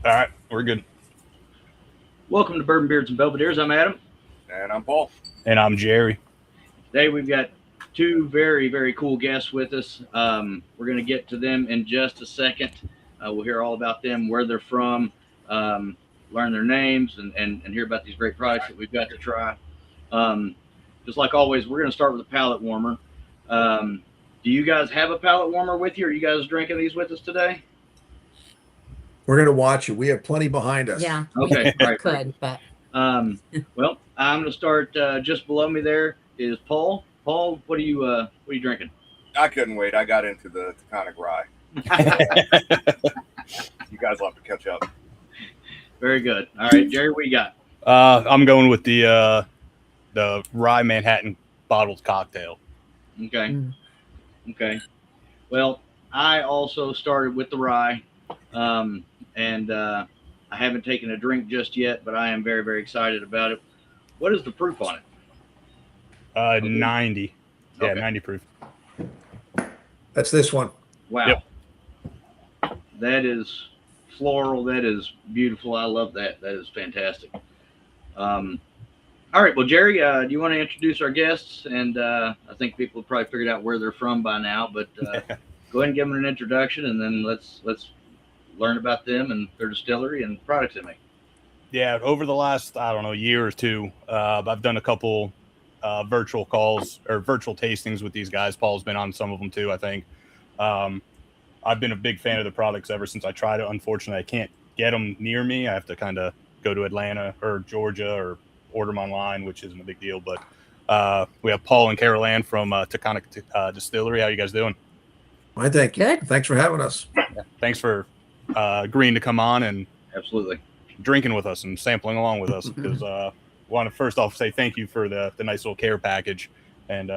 All right, we're good. Welcome to Bourbon Beards and Belvederes. I'm Adam. And I'm Paul. And I'm Jerry. Today we've got two very cool guests with us. We're going to get to them in just a second. We'll hear all about them, where they're from, learn their names, and hear about these great products that we've got to try. Um, just like always, we're going to start with a palate warmer. Do you guys have a palate warmer with you? Are you guys drinking these with us today? We're going to watch it. We have plenty behind us. Yeah. Okay. All right. Could, but Well, I'm going to start just below me. There is Paul. Paul, what are you drinking? I couldn't wait. I got into the Taconic Rye. You guys will have to catch up. Very good. All right, Jerry, what you got? I'm going with the Rye Manhattan bottled cocktail. Okay. Okay. Well, I also started with the rye, and I haven't taken a drink just yet, but I am very excited about it. What is the proof on it? 90. Yeah, Okay. 90 proof. That's this one. Wow. Yep. That is floral. That is beautiful. I love that. That is fantastic. All right. Well, Jerry, do you want to introduce our guests? And I think people have probably figured out where they're from by now, but go ahead and give them an introduction, and then let's learn about them and their distillery and products they make. Yeah, over the last, I don't know, year or two, I've done a couple virtual calls or virtual tastings with these guys. Paul's been on some of them too, I think. I've been a big fan of the products ever since I tried it. Unfortunately, I can't get them near me. I have to kind of go to Atlanta or Georgia or order them online, which isn't a big deal. But we have Paul and Carol Ann from Taconic Distillery. How you guys doing? I thank you. Good. Thanks for having us. Yeah, thanks for agreeing to come on and Absolutely. drinking with us and sampling along with us, because want to first off say thank you for the nice little care package, and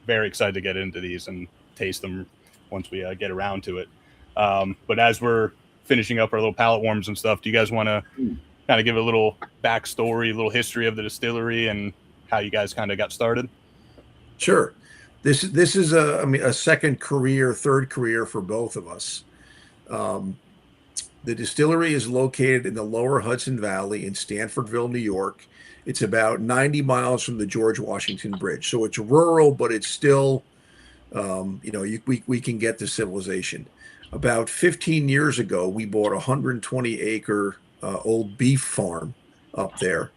very excited to get into these and taste them once we get around to it. But as we're finishing up our little palate warms and stuff, do you guys want to kind of give a little backstory, a little history of the distillery and how you guys kind of got started? Sure. This is a second career, third career for both of us. The distillery is located in the lower Hudson Valley in Stanfordville, New York. It's about 90 miles from the George Washington Bridge. So it's rural, but it's still, we can get to civilization. About 15 years ago, we bought a 120-acre old beef farm up there.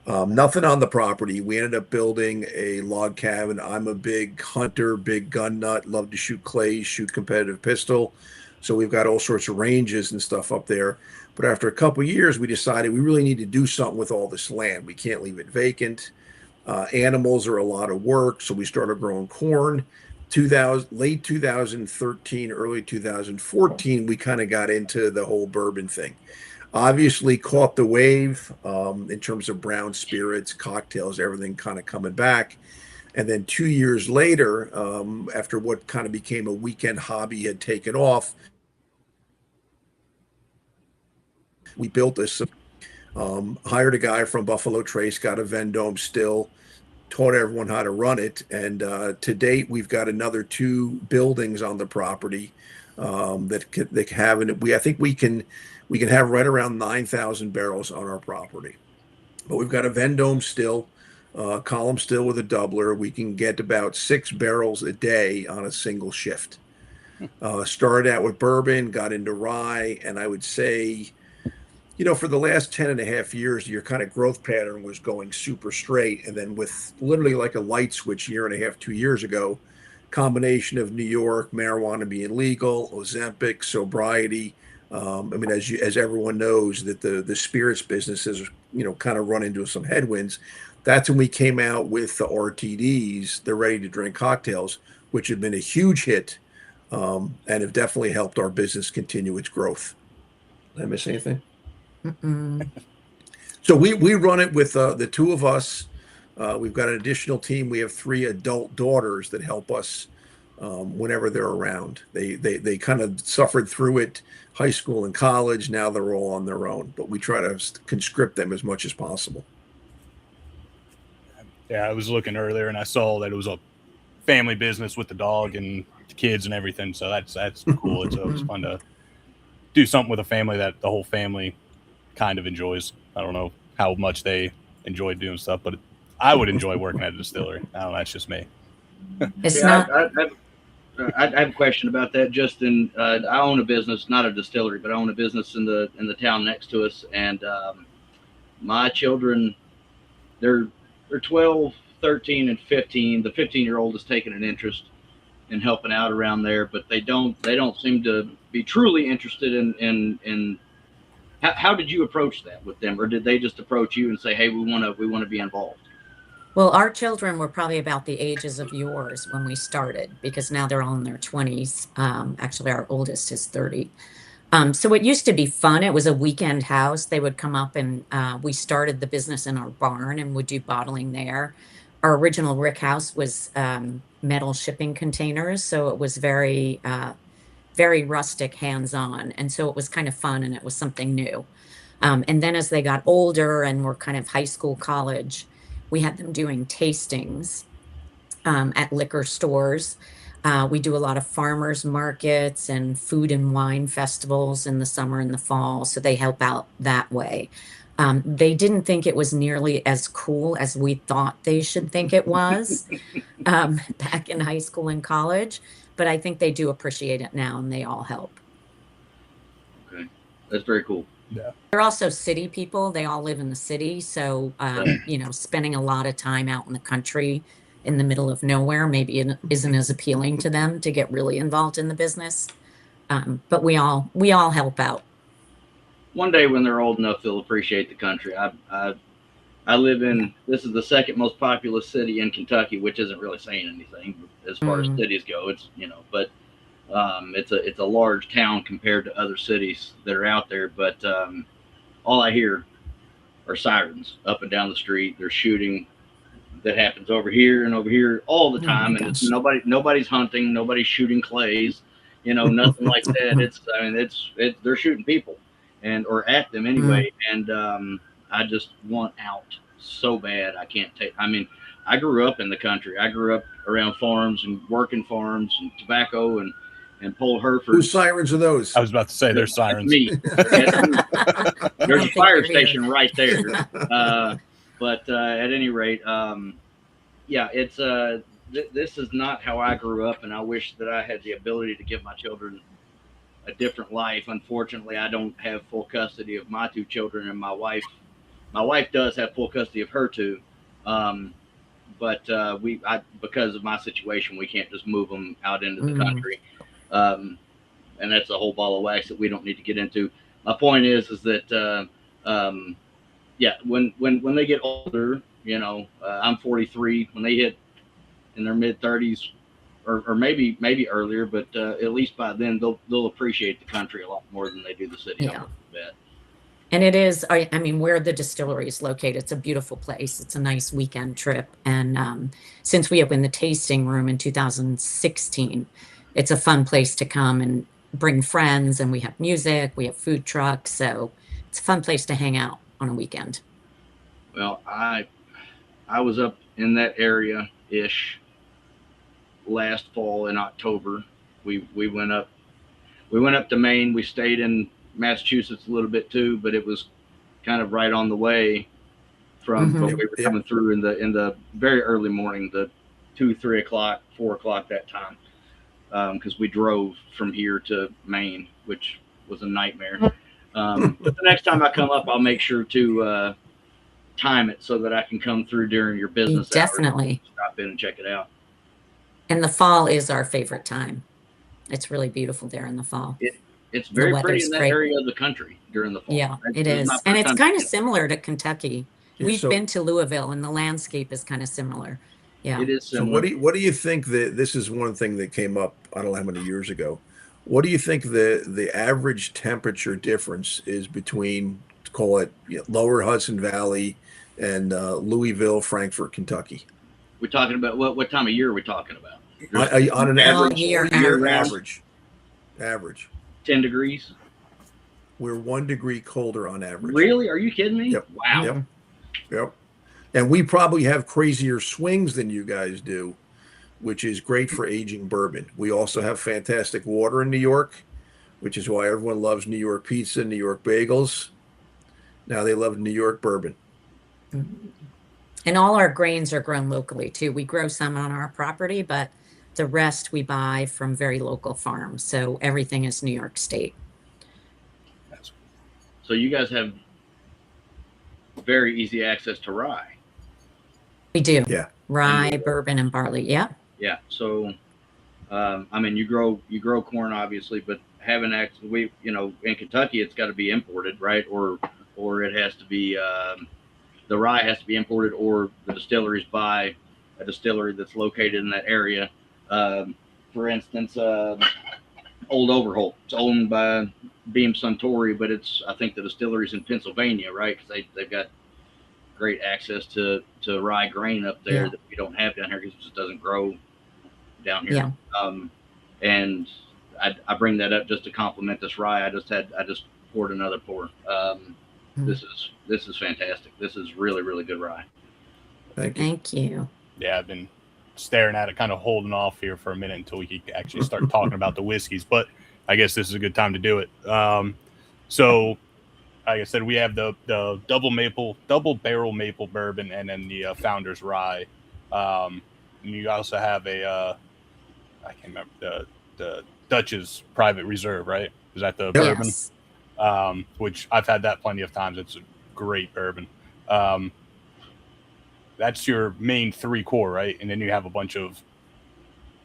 Nothing on the property. We ended up building a log cabin. I'm a big hunter, big gun nut, love to shoot clays, shoot competitive pistol. So we've got all sorts of ranges and stuff up there. But after a couple of years, we decided we really need to do something with all this land. We can't leave it vacant. Animals are a lot of work. So we started growing corn. Late 2013, early 2014, we kind of got into the whole bourbon thing. Obviously caught the wave in terms of brown spirits, cocktails, everything kind of coming back. And then 2 years later, after what kind of became a weekend hobby had taken off, we built this, hired a guy from Buffalo Trace, got a Vendome still, taught everyone how to run it. And to date, we've got another 2 buildings on the property that have, I think we can have right around 9,000 barrels on our property. But we've got a Vendome still, column still with a doubler. We can get about 6 barrels a day on a single shift. Started out with bourbon, got into rye, and I would say, for the last 10 and a half years, your kind of growth pattern was going super straight. And then with literally like a light switch, year and a half, 2 years ago, combination of New York, marijuana being legal, Ozempic, sobriety. As everyone knows, that the spirits business has, kind of run into some headwinds. That's when we came out with the RTDs, the ready to drink cocktails, which have been a huge hit and have definitely helped our business continue its growth. Did I miss anything? So we run it with the 2 of us. We've got an additional team. We have 3 adult daughters that help us whenever they're around. They kind of suffered through it, high school and college. Now they're all on their own, but we try to conscript them as much as possible. Yeah, I was looking earlier and I saw that it was a family business with the dog and the kids and everything. So that's cool. It's always fun to do something with a family that the whole family kind of enjoys. I don't know how much they enjoy doing stuff, but I would enjoy working at a distillery. I don't know. That's just me. It's Yeah, not. I have a question about that, Justin. I own a business, not a distillery, but I own a business in the town next to us, and my children, they're 12, 13, and 15. The 15-year-old has taken an interest in helping out around there, but they don't seem to be truly interested in. How did you approach that with them, or did they just approach you and say, "Hey, we want to be involved"? Well, our children were probably about the ages of yours when we started, because now they're all in their 20s. Actually, our oldest is 30. So it used to be fun. It was a weekend house. They would come up and we started the business in our barn and would do bottling there. Our original rick house was metal shipping containers. So it was very, very rustic, hands-on. And so it was kind of fun and it was something new. And then as they got older and were kind of high school, college, we had them doing tastings at liquor stores. We do a lot of farmers markets and food and wine festivals in the summer and the fall, so they help out that way. They didn't think it was nearly as cool as we thought they should think it was back in high school and college, but I think they do appreciate it now and they all help. Okay, that's very cool. Yeah. They're also city people. They all live in the city. So, you know, spending a lot of time out in the country in the middle of nowhere maybe isn't as appealing to them to get really involved in the business. But we all help out. One day when they're old enough, they'll appreciate the country. I live in, this is the second most populous city in Kentucky, which isn't really saying anything as far as cities go. It's, you know, but it's a large town compared to other cities that are out there. But all I hear are sirens up and down the street. There's shooting that happens over here and over here all the time, and it's nobody's hunting, nobody's shooting clays, you know, nothing like that. They're shooting people or at them anyway, and I just want out so bad. I can't take. I mean, I grew up in the country. I grew up around farms and working farms and tobacco and Pole Hereford. Whose sirens are those? I was about to say there's sirens. Me. There's a fire station right there. But at any rate, yeah, it's this is not how I grew up, and I wish that I had the ability to give my children a different life. Unfortunately, I don't have full custody of my two children, and my wife does have full custody of her two. But because of my situation, we can't just move them out into the country. And that's a whole ball of wax that we don't need to get into. My point is that, yeah, when they get older, you know, I'm 43, when they hit in their mid 30s or maybe earlier, but at least by then they'll appreciate the country a lot more than they do the city. Yeah. And it is, I mean, where the distillery is located, it's a beautiful place. It's a nice weekend trip. And since we opened the tasting room in 2016, it's a fun place to come and bring friends, and we have music, we have food trucks. So it's a fun place to hang out on a weekend. Well, I was up in that area-ish last fall in October. We went up to Maine. We stayed in Massachusetts a little bit too, but it was kind of right on the way from when we were coming through in the very early morning, the 2, 3 o'clock, 4 o'clock that time, because we drove from here to Maine, which was a nightmare. But the next time I come up, I'll make sure to time it so that I can come through during your business Definitely hours, stop in and check it out. And the fall is our favorite time. It's really beautiful there in the fall. It's very pretty in that area of the country during the fall. Yeah, it is. And it's kind of similar to Kentucky. Yeah, We've been to Louisville, and the landscape is kind of similar. Yeah. It is So similar. what do you think that this is one thing that came up, I don't know how many years ago. What do you think the average temperature difference is between, call it, lower Hudson Valley and Louisville, Frankfort, Kentucky? We're talking about what time of year are we talking about? On an average, year average. 10 degrees. We're 1 degree colder on average. Really? Are you kidding me? Yep. Wow. Yep. And we probably have crazier swings than you guys do, which is great for aging bourbon. We also have fantastic water in New York. which is why everyone loves New York pizza, New York bagels. Now they love New York bourbon. And all our grains are grown locally too. We grow some on our property, but the rest we buy from very local farms. So everything is New York State. So you guys have very easy access to rye. We do. Yeah. Rye, bourbon, and barley. Yeah. Yeah. So, I mean, you grow corn obviously, but having access, in Kentucky, it's got to be imported, right? Or it has to be, the rye has to be imported, or the distilleries buy a distillery that's located in that area. For instance, Old Overholt, it's owned by Beam Suntory, but I think the distillery's in Pennsylvania, right? Because they've got great access to rye grain up there that we don't have down here because it just doesn't grow down here. Yeah. And I bring that up just to compliment this rye. I just poured another pour. This is fantastic. This is really, really good rye. Thank you. Thank you. Yeah, I've been staring at it, kind of holding off here for a minute until we could actually start talking about the whiskeys, but I guess this is a good time to do it. So like I said, we have the double barrel maple bourbon, and then the Founder's Rye. And you also have I can't remember, the Dutch's Private Reserve, right? Is that the bourbon? Yes. Which I've had that plenty of times. It's a great bourbon. That's your main three core, right? And then you have a bunch of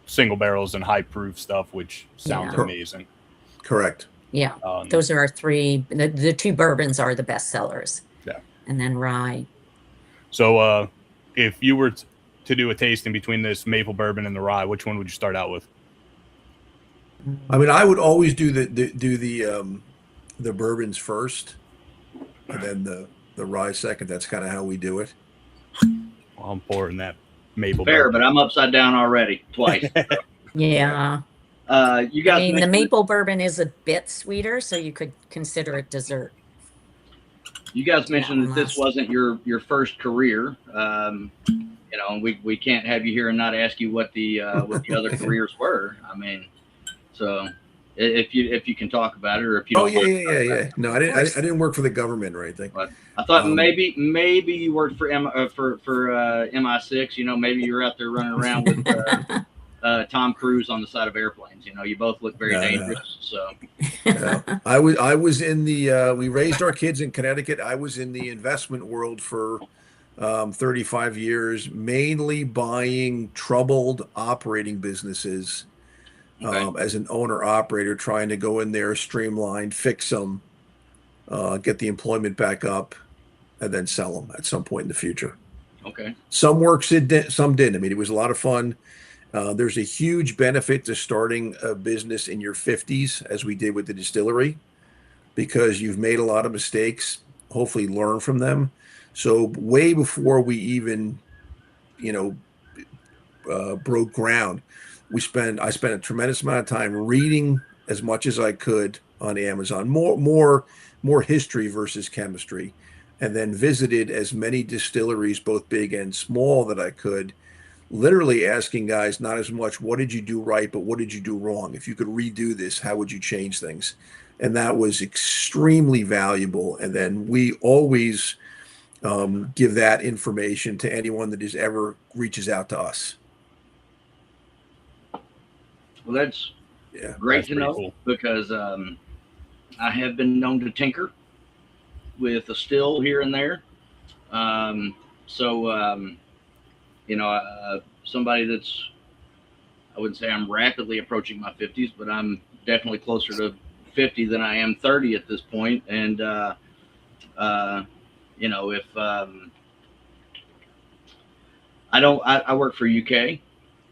single barrels and high proof stuff, which sounds amazing. Correct. Yeah. Those are our three. The two bourbons are the best sellers. Yeah. And then rye. So if you were to do a tasting between this maple bourbon and the rye, which one would you start out with? I mean, I would always do the bourbons first, and then the rye second. That's kind of how we do it. Well, I'm pouring that maple Fair, bourbon. but I'm upside down already twice. Yeah. You guys, I mean, the maple bourbon is a bit sweeter, so you could consider it dessert. You guys mentioned that this wasn't your first career. We can't have you here and not ask you what the other careers were. I mean, so if you can talk about it, or if you don't. Yeah. No, I didn't work for the government or anything. But I thought maybe you worked for MI6. Maybe you were out there running around with Tom Cruise on the side of airplanes. You both look very dangerous. So I was in the we raised our kids in Connecticut. I was in the investment world for 35 years, mainly buying troubled operating businesses. As an owner operator, trying to go in there, streamline, fix them, get the employment back up, and then sell them at some point in the future. Okay. Some works, some didn't. I mean, it was a lot of fun. There's a huge benefit to starting a business in your 50s, as we did with the distillery, because you've made a lot of mistakes, hopefully learn from them. So way before we even, broke ground, I spent a tremendous amount of time reading as much as I could on Amazon, more history versus chemistry, and then visited as many distilleries, both big and small, that I could, literally asking guys not as much what did you do right, but what did you do wrong? If you could redo this, how would you change things? And that was extremely valuable. And then we always give that information to anyone that ever reaches out to us. Well, that's great to know, cool. Because I have been known to tinker with a still here and there. Somebody that's, I wouldn't say I'm rapidly approaching my 50s, but I'm definitely closer to 50 than I am 30 at this point. And, if I work for UK,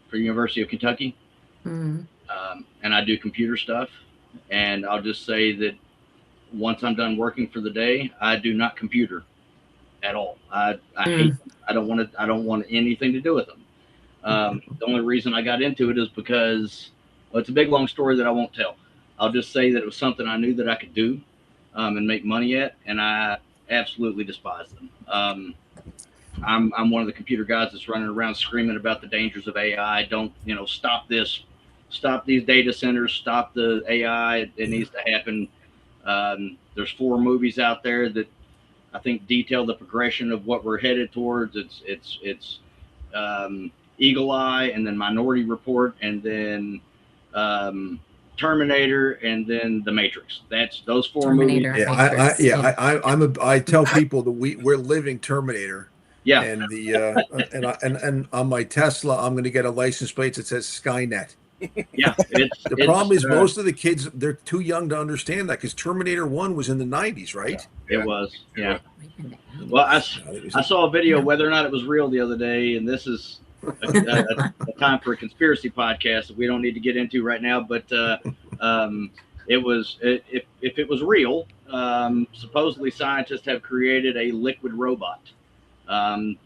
for University of Kentucky. Mm-hmm. And I do computer stuff, and I'll just say that once I'm done working for the day, I do not computer at all. I hate them. I don't want anything to do with them. The only reason I got into it is because, well, it's a big long story that I won't tell. I'll just say that it was something I knew that I could do and make money at, and I absolutely despise them. I'm one of the computer guys that's running around screaming about the dangers of AI. Don't stop this stop these data centers, stop the AI. It needs to happen. There's 4 movies out there that I think detail the progression of what we're headed towards. It's Eagle Eye, and then Minority Report, and then Terminator, and then The Matrix. That's those 4 Terminator. movies. Matrix, I tell people that we're living Terminator. Yeah, And and on my Tesla, I'm going to get a license plate that says Skynet. yeah. The problem is most of the kids, they're too young to understand that, because Terminator 1 was in the 90s, right? It was. Yeah. Well, I saw a video, whether or not it was real, the other day, and this is a time for a conspiracy podcast that we don't need to get into right now. But it was, if it was real, supposedly scientists have created a liquid robot, and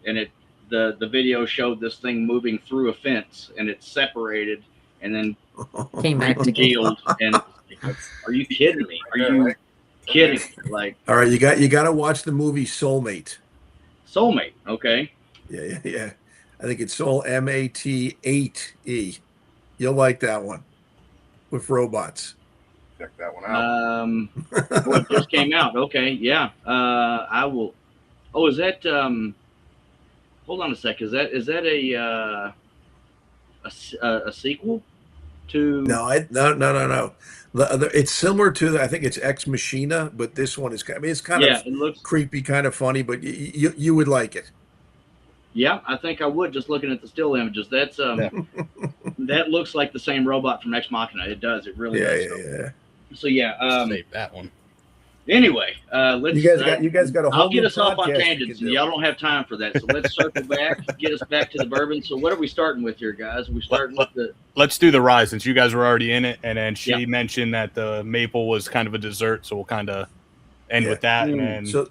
the video showed this thing moving through a fence, and it separated and then came back to revealed. And are you kidding me? Are you kidding me? Like, All right, you got to watch the movie Soulmate. Soulmate, okay. Yeah. I think it's Soul MAT8E. You'll like that one with robots. Check that one out. What just came out? Okay, yeah. I will. Oh, is that? Hold on a sec. Is that a sequel to? No. It's similar to I think it's Ex Machina, but this one is. I mean, it's kind of it looks creepy, kind of funny, but you would like it. Yeah, I think I would, just looking at the still images. That's that looks like the same robot from Ex Machina. It does. It really does. So yeah, save that one. Anyway, let's. You guys got a whole. I'll get us off on tangents, and y'all don't have time for that. So let's circle back, get us back to the bourbon. So what are we starting with here, guys? Are we starting with the? Let's do the rye, since you guys were already in it, and then she mentioned that the maple was kind of a dessert, so we'll kind of end with that. And then... So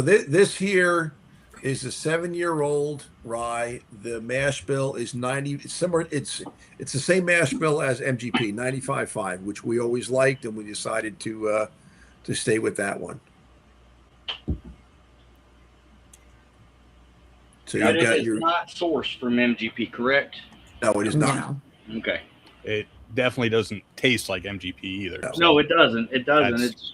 this here is a 7-year-old rye. The mash bill is 90. It's similar. It's the same mash bill as MGP 95.5, which we always liked, and we decided to stay with that one. So But you've got it's not sourced from MGP, correct? No, it is not. No. Okay. it definitely doesn't taste like MGP either. No, it doesn't. It doesn't. That's-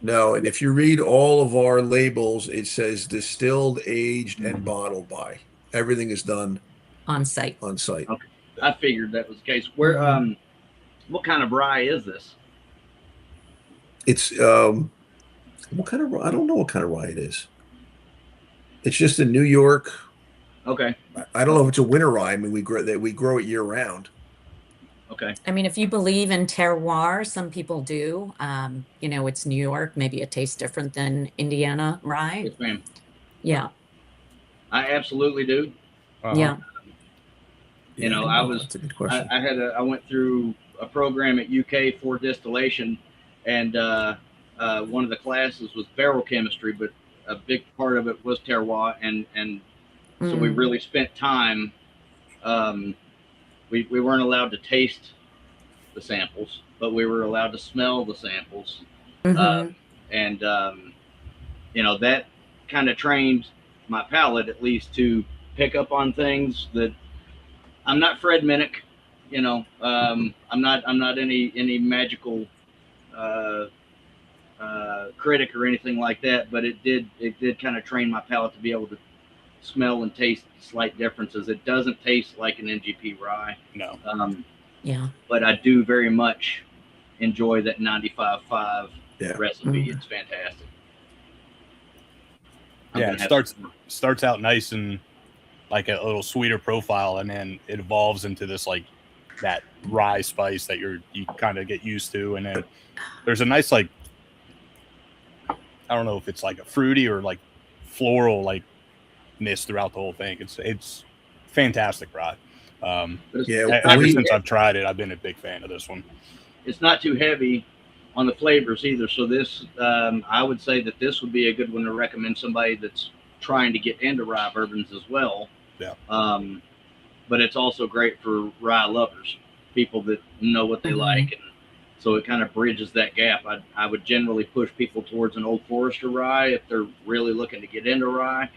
No, and if you read all of our labels, it says distilled, aged, and bottled by. Everything is done On site. on site. Okay. I figured that was the case. Where what kind of rye is this? It's what kind of? I don't know what kind of rye it is. It's just in New York. Okay. I don't know if it's a winter rye. I mean, we grow it year round. Okay. I mean, if you believe in terroir, some people do. It's New York. Maybe it tastes different than Indiana rye. Yes, ma'am. Yeah. I absolutely do. Yeah. That's a good question. I went through a program at UK for distillation, and one of the classes was barrel chemistry, but a big part of it was terroir, and so we really spent time. We weren't allowed to taste the samples, but we were allowed to smell the samples, Mhm. and that kind of trained my palate, at least, to pick up on things that I'm not Fred Minnick, I'm not any magical critic or anything like that, but it did kind of train my palate to be able to smell and taste slight differences. It doesn't taste like an NGP rye. No. Yeah. But I do very much enjoy that 95.5 recipe. Mhm. It's fantastic. Yeah, it starts out nice and like a little sweeter profile, and then it evolves into this like that rye spice that you kind of get used to, and then there's a nice like, I don't know if it's like a fruity or like floral like ness throughout the whole thing. It's fantastic rye. Ever since I've tried it, I've been a big fan of this one. It's not too heavy on the flavors either. So this, I would say that this would be a good one to recommend somebody that's trying to get into rye bourbons as well. Yeah. But it's also great for rye lovers, people that know what they like, and so it kind of bridges that gap. I would generally push people towards an Old Forester rye if they're really looking to get into rye.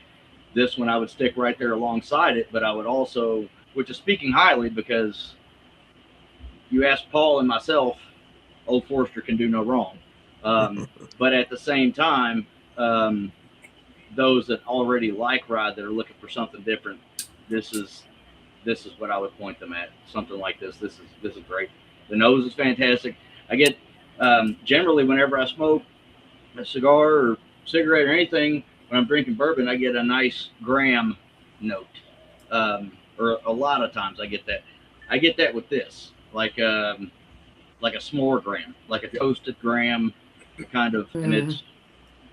This one I would stick right there alongside it, but I would also, which is speaking highly, because you ask Paul and myself, Old Forester can do no wrong. But at the same time, those that already like rye that are looking for something different, this is what I would point them at. Something like this. This is great. The nose is fantastic. I get generally whenever I smoke a cigar or cigarette or anything, when I'm drinking bourbon, I get a nice graham note. Or a lot of times I get that. I get that with this, like a s'more graham, like a toasted graham, kind of, and it's,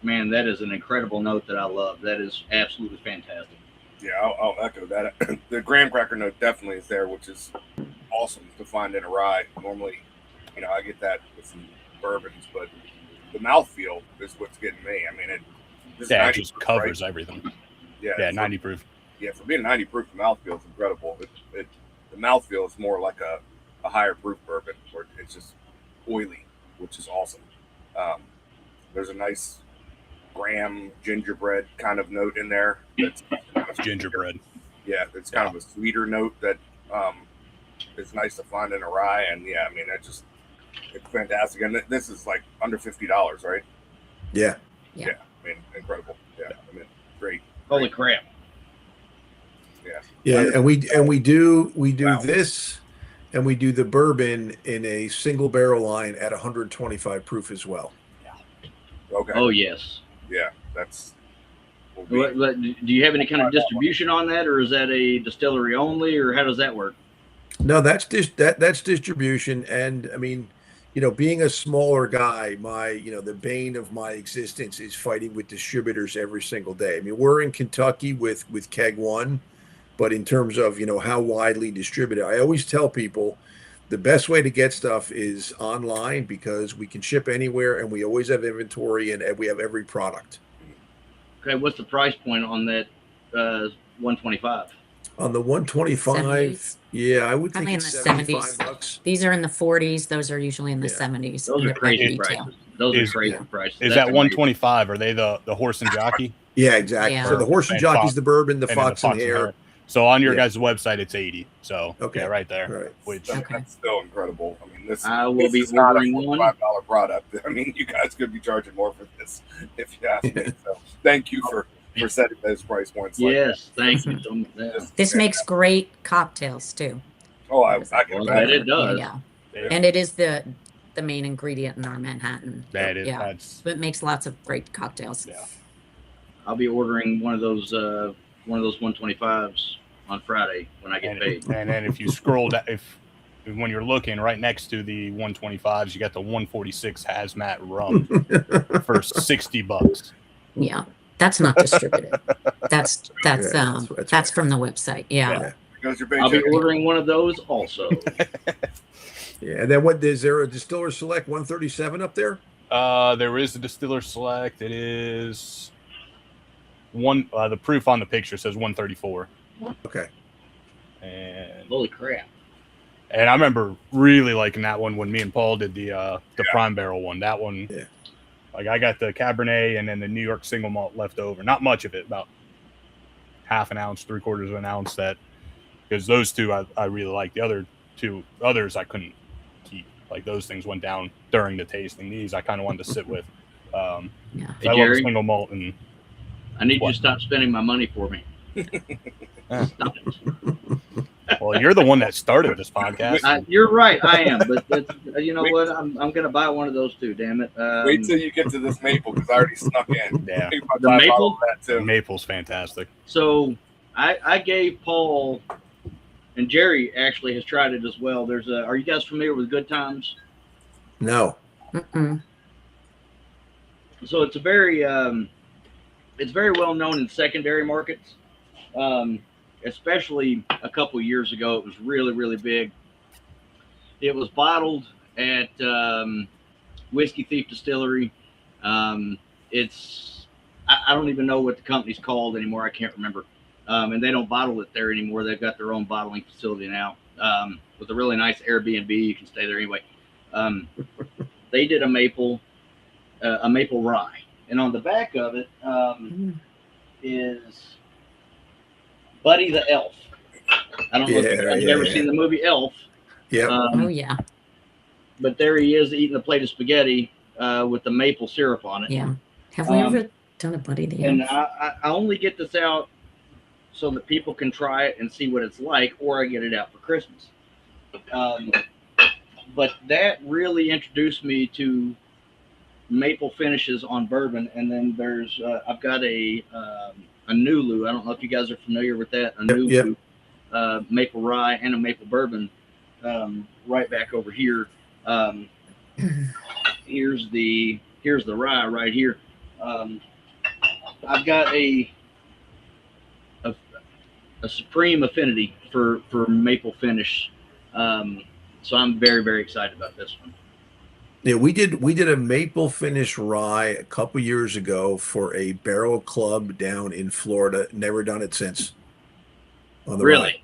man, that is an incredible note that I love. That is absolutely fantastic. Yeah, I'll echo that. The graham cracker note definitely is there, which is awesome to find in a rye. Normally, I get that with some bourbons, but the mouthfeel is what's getting me. I mean, it just covers everything. Yeah, 90 proof. Yeah, for being 90 proof, the mouthfeel is incredible. The mouthfeel is more like a higher proof bourbon, where it's just oily, which is awesome. There's a nice graham gingerbread kind of note in there. That's gingerbread. Yeah, it's kind of a sweeter note that is nice to find in a rye. And yeah, I mean, it's fantastic. And this is like under $50, right? Yeah. I mean, incredible. Yeah, I mean, great. Holy crap. Yeah, and we do Wow. this, and we do the bourbon in a single barrel line at 125 proof as well. Okay. Oh yes. Yeah, that's. But do you have any kind of distribution on that, or is that a distillery only, or how does that work? No, that's distribution, and I mean, being a smaller guy, the bane of my existence is fighting with distributors every single day. I mean, we're in Kentucky with Keg One. But in terms of, how widely distributed, I always tell people the best way to get stuff is online, because we can ship anywhere and we always have inventory and we have every product. Okay, what's the price point on that 125? On the 125, 70s. Yeah, I would Probably think in it's the 75 70s. bucks. These are in the 40s. Those are usually in the 70s. Those are at crazy retail. prices. Those are crazy prices. Is that 125? Are they the horse and jockey? Yeah, exactly. Yeah. So the horse and jockey's the bourbon, the then fox and hare. So on your guys' website, it's 80. So Okay. right there. Right. Which That's still incredible. I mean, this be is not a ordering one. $45 product. I mean, you guys could be charging more for this if you ask me. So thank you for setting those price points. Yes, thank you. This makes great cocktails too. Oh, I can Well, imagine. it does. Yeah. And it is the main ingredient in our Manhattan. that is, Yeah. It makes lots of great cocktails. Yeah. I'll be ordering one of those 125s on Friday when I get paid. And then if you scroll down, when you're looking right next to the 125s, you got the 146 hazmat rum for $60. Yeah. That's not distributed. That's from the website. Yeah. Goes your I'll be paycheck. ordering one of those also. Yeah, and then what? Is there a Distiller Select 137 up there? There is a Distiller Select. It is the proof on the picture says 134. Okay. And Holy crap. I remember really liking that one when me and Paul did the prime barrel one. That one, like I got the Cabernet and then the New York single malt left over. Not much of it, about half an ounce, 3/4 of an ounce. Because those two I really like. The other two others I couldn't keep. Like those things went down during the tasting. These I kind of wanted to sit with. Hey, I love Jerry, single malt and I need you to stop spending my money for me. Stop it. well, you're the one that started this podcast. You're right, I am. But you know what? I'm going to buy one of those too. Damn it! Wait till you get to this maple because I already snuck in. Yeah. The maple? That too. Maple's fantastic. So I gave Paul, and Jerry actually has tried it as well. Are you guys familiar with Good Times? No. Mm-mm. So it's very well known in secondary markets. Especially a couple years ago, it was really, really big. It was bottled at Whiskey Thief Distillery. I don't even know what the company's called anymore. I can't remember. And they don't bottle it there anymore. They've got their own bottling facility now with a really nice Airbnb. You can stay there anyway. They did a maple rye, and on the back of it is Buddy the Elf. I don't know if you've ever seen the movie Elf. Yeah. Oh yeah. But there he is eating a plate of spaghetti with the maple syrup on it. Yeah. Have we ever done a Buddy the And Elf? I only get this out so that people can try it and see what it's like, or I get it out for Christmas. But that really introduced me to maple finishes on bourbon. And then there's I've got a Nulu. I don't know if you guys are familiar with that. A Nulu maple rye and a maple bourbon right back over here. Here's the rye right here. I've got a supreme affinity for maple finish, so I'm very, very excited about this one. Yeah, we did a maple finish rye a couple years ago for a barrel club down in Florida. Never done it since. On the Really? rye.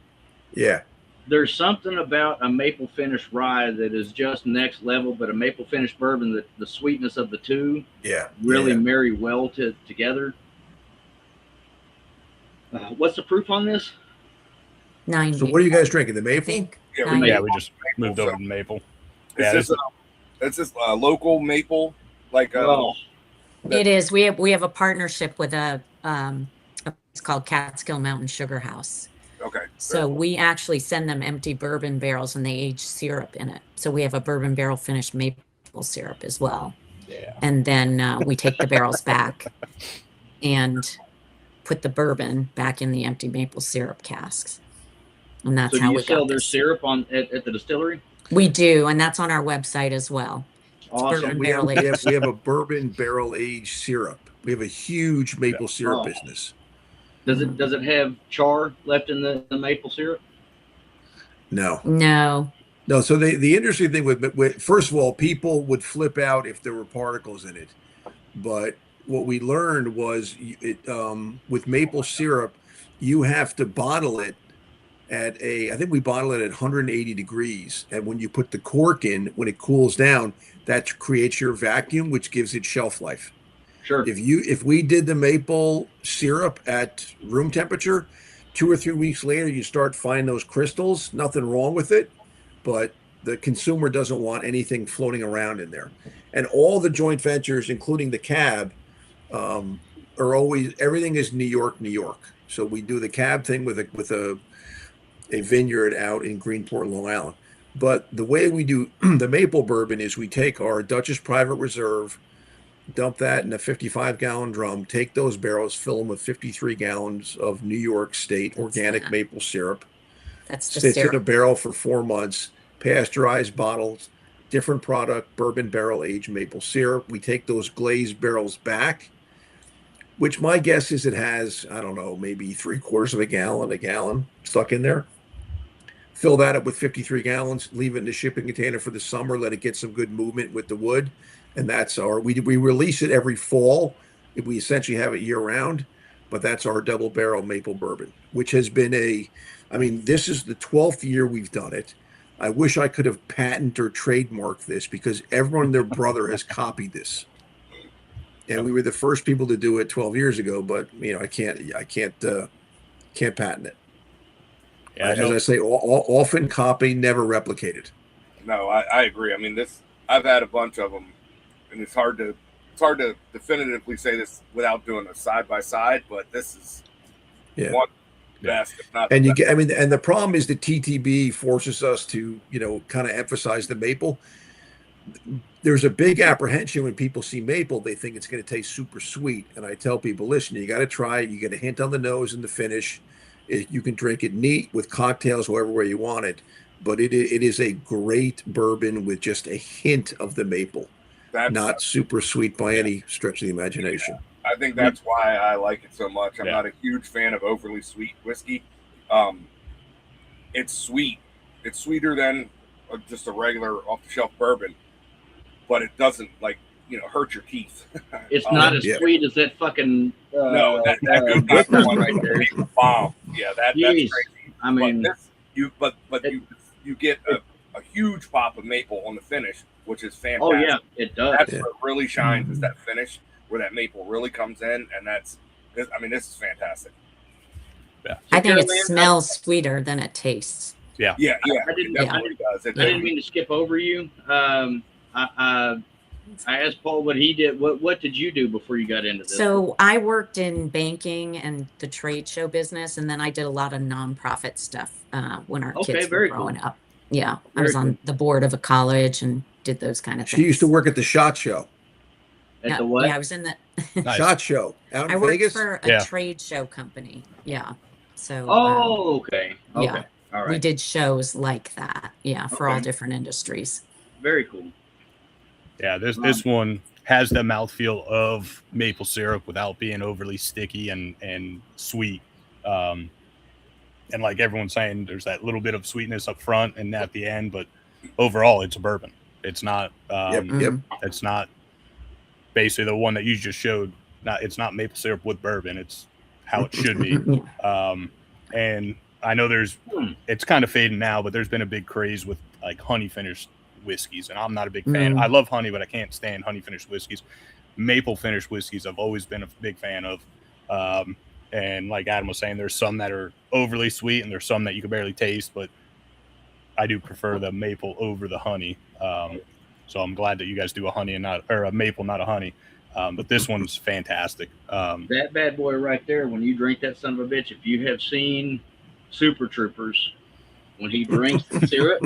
Yeah. There's something about a maple finish rye that is just next level, but a maple finish bourbon, that the sweetness of the two really marry well together. What's the proof on this? 90. So what are you guys drinking? The I maple? think. Yeah, 90. Yeah, we just moved over to maple. Yeah, It's just local maple, like It is. We have a partnership with it's called Catskill Mountain Sugar House. okay. So we actually send them empty bourbon barrels and they age syrup in it. So we have a bourbon barrel finished maple syrup as well. Yeah. And then we take the barrels back and put the bourbon back in the empty maple syrup casks. And that's So how do we you sell got their this. syrup at the distillery? We do, and that's on our website as well. Awesome. bourbon We barrel have aged. a bourbon barrel aged syrup. We have a huge maple syrup business. Does it have char left in the maple syrup? No. No. No, so the interesting thing with first of all, people would flip out if there were particles in it, but what we learned was with maple syrup, you have to bottle it I think we bottle it at 180 degrees, and when you put the cork in, when it cools down, that creates your vacuum, which gives it shelf life. Sure. If we did the maple syrup at room temperature, 2 or 3 weeks later, you start finding those crystals. Nothing wrong with it, but the consumer doesn't want anything floating around in there. And all the joint ventures, including the cab, are always, everything is New York, New York. So we do the cab thing with a vineyard out in Greenport, Long Island. But the way we do the maple bourbon is we take our Dutchess Private Reserve, dump that in a 55-gallon drum, take those barrels, fill them with 53 gallons of New York State organic maple syrup. That's the Sits in a syrup. barrel for 4 months, pasteurized bottles, different product, bourbon barrel aged maple syrup. We take those glazed barrels back, which my guess is it has, I don't know, maybe 3/4 of a gallon stuck in there. Fill that up with 53 gallons, leave it in the shipping container for the summer, let it get some good movement with the wood. And that's we release it every fall. We essentially have it year round, but that's our double barrel maple bourbon, which has been this is the 12th year we've done it. I wish I could have patented or trademarked this because everyone and their brother has copied this. And we were the first people to do it 12 years ago, but I can't patent it. Yeah, As I say, often copied, never replicated. No, I agree. I mean, I've had a bunch of them, and it's hard to definitively say this without doing a side by side. But this is one best, if not. And and the problem is the TTB forces us to kind of emphasize the maple. There's a big apprehension when people see maple; they think it's going to taste super sweet. And I tell people, listen, you got to try it. You get a hint on the nose and the finish. You can drink it neat with cocktails, however way you want it. But it is a great bourbon with just a hint of the maple. Not super sweet by any stretch of the imagination. I think that's why I like it so much. I'm not a huge fan of overly sweet whiskey. It's sweet. It's sweeter than just a regular off-the-shelf bourbon, but it doesn't hurt your teeth. It's not as sweet as that fucking no, that good one right there. Bomb. Yeah, that's crazy. I mean, but you get a huge pop of maple on the finish, which is fantastic. Oh yeah, it does. That's where it really shines, is that finish where that maple really comes in, and this is fantastic. Yeah. I think it smells sweeter than it tastes. Yeah, I it didn't, definitely does. I didn't mean to skip over you. I asked Paul what he did. What did you do before you got into this? So I worked in banking and the trade show business, and then I did a lot of nonprofit stuff when our Okay, kids were very growing cool. up. Yeah, I Very was on the board of a college and did those kind of She things. used to work at the SHOT Show. At Yeah, the what? yeah, I was in the Nice. SHOT Show out I in worked Vegas. for a Yeah. trade show company. Yeah. So Oh, okay. yeah. Okay. All we right. did shows like that. Yeah, for all Okay. different industries. Very cool. Yeah, this one has the mouthfeel of maple syrup without being overly sticky and sweet. And like everyone's saying, there's that little bit of sweetness up front and at the end, but overall, it's a bourbon. It's not. Yep. It's not basically the one that you just showed. It's not maple syrup with bourbon. It's how it should be. And I know it's kind of fading now, but there's been a big craze with like honey finished whiskeys, and I'm not a big fan. I love honey, but I can't stand honey finished whiskeys. Maple finished whiskeys I've always been a big fan of. And like Adam was saying, there's some that are overly sweet and there's some that you can barely taste, but I do prefer the maple over the honey. So I'm glad that you guys do a honey or a maple, not a honey. But this one's fantastic. That bad boy right there, when you drink that son of a bitch, if you have seen Super Troopers, when he drinks the syrup,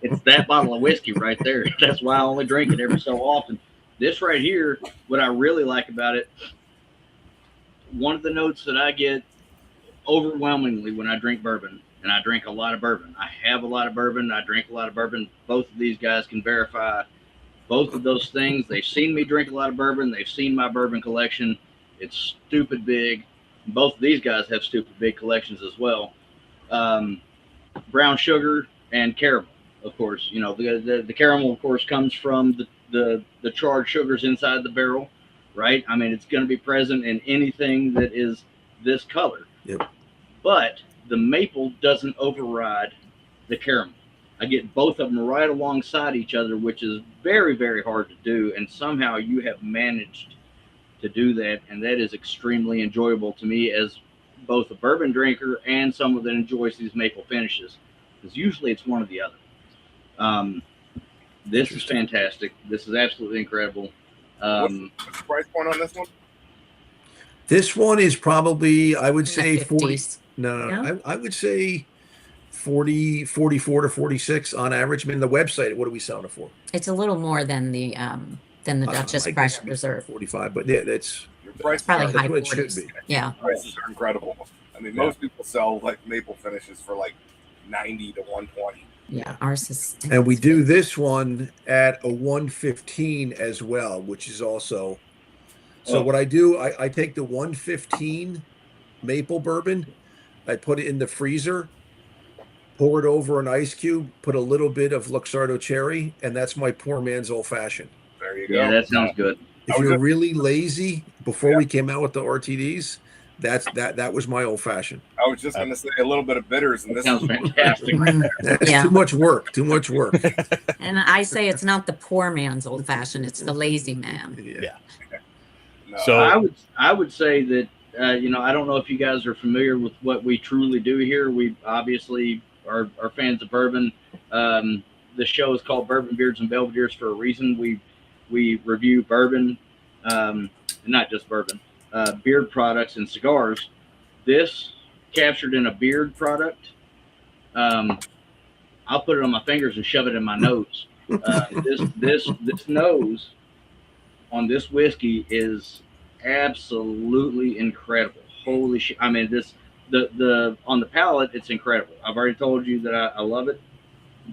it's that bottle of whiskey right there. That's why I only drink it every so often. This right here, what I really like about it, one of the notes that I get overwhelmingly when I drink bourbon, and I drink a lot of bourbon. I have a lot of bourbon. I drink a lot of bourbon. Both of these guys can verify both of those things. They've seen me drink a lot of bourbon. They've seen my bourbon collection. It's stupid big. Both of these guys have stupid big collections as well. Brown sugar and caramel, of course. You know, the caramel, of course, comes from the charred sugars inside the barrel, right? I mean, it's going to be present in anything that is this color. Yep. But the maple doesn't override the caramel. I get both of them right alongside each other, which is very, very hard to do. And somehow you have managed to do that. And that is extremely enjoyable to me as both a bourbon drinker and someone that enjoys these maple finishes. Because usually it's one or the other. This is fantastic. This is absolutely incredible. What's the price point on this one? This one is probably, I would say 40. 50s. No. I would say 44 to 46 on average. I mean, the website, what are we selling it for? It's a little more than the Duchess like Fresh Reserve. 45, but yeah, that's Your price Probably point- high what it should 40s. be. Yeah. prices are incredible. I mean, most people sell like maple finishes for like 90 to 120. Yeah. Ours is. And we do this one at a 115 as well, which is also. So what I do, I take the 115 maple bourbon, I put it in the freezer, pour it over an ice cube, put a little bit of Luxardo cherry, and that's my poor man's old fashioned. There you go. Yeah, that sounds good. If you're really lazy, before we came out with the RTDs, that was my old fashioned. I was just going to say a little bit of bitters, and That this sounds is fantastic. That's Yeah. too much work. Too much work. And I say it's not the poor man's old fashioned; it's the lazy man. Yeah. no, So I would say that I don't know if you guys are familiar with what we truly do here. We obviously are fans of bourbon. The show is called Bourbon, Beards, and Belvederes for a reason. We review bourbon, not just bourbon, beard products and cigars. This captured in a beard product. I'll put it on my fingers and shove it in my nose. This nose on this whiskey is absolutely incredible. Holy shit! I mean, the on the palate, it's incredible. I've already told you that I love it,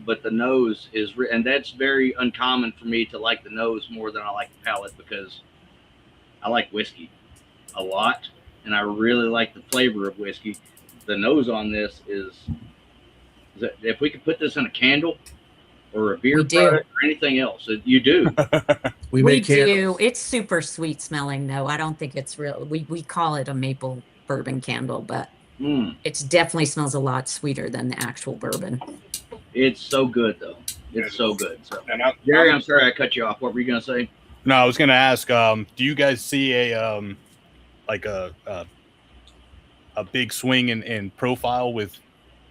but the nose is, and that's very uncommon for me to like the nose more than I like the palate, because I like whiskey a lot, and I really like the flavor of whiskey. The nose on this is that if we could put this in a candle or a beer We do. product or anything else, you do. We make candles. do. It's super sweet smelling, though. I don't think it's real. We call it a maple bourbon candle, but it definitely smells a lot sweeter than the actual bourbon. It's so good, though. It's so good. So, and Jerry, I'm sorry I cut you off. What were you gonna say? no, I was going to ask, do you guys see a big swing in profile with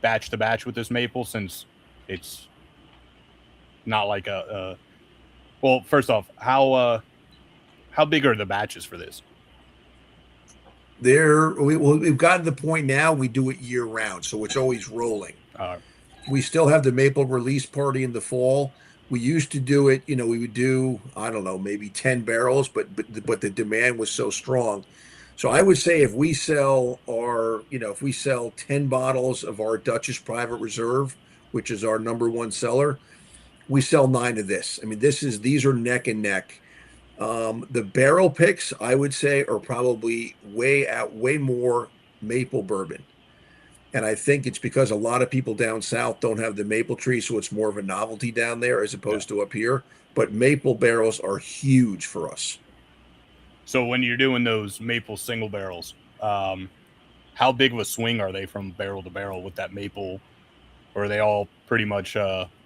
batch to batch with this maple, since it's not like well, first off, how big are the batches for this? We've gotten to the point now we do it year round, so it's always rolling. We still have the maple release party in the fall. We used to do it, we would do, I don't know, maybe 10 barrels, but the demand was so strong. So I would say if we sell 10 bottles of our Dutchess Private Reserve, which is our #1 seller, we sell 9 of this. I mean, these are neck and neck. The barrel picks, I would say, are probably way more maple bourbon. And I think it's because a lot of people down south don't have the maple tree, so it's more of a novelty down there as opposed to up here. But maple barrels are huge for us. So when you're doing those maple single barrels, how big of a swing are they from barrel to barrel with that maple, or are they all pretty much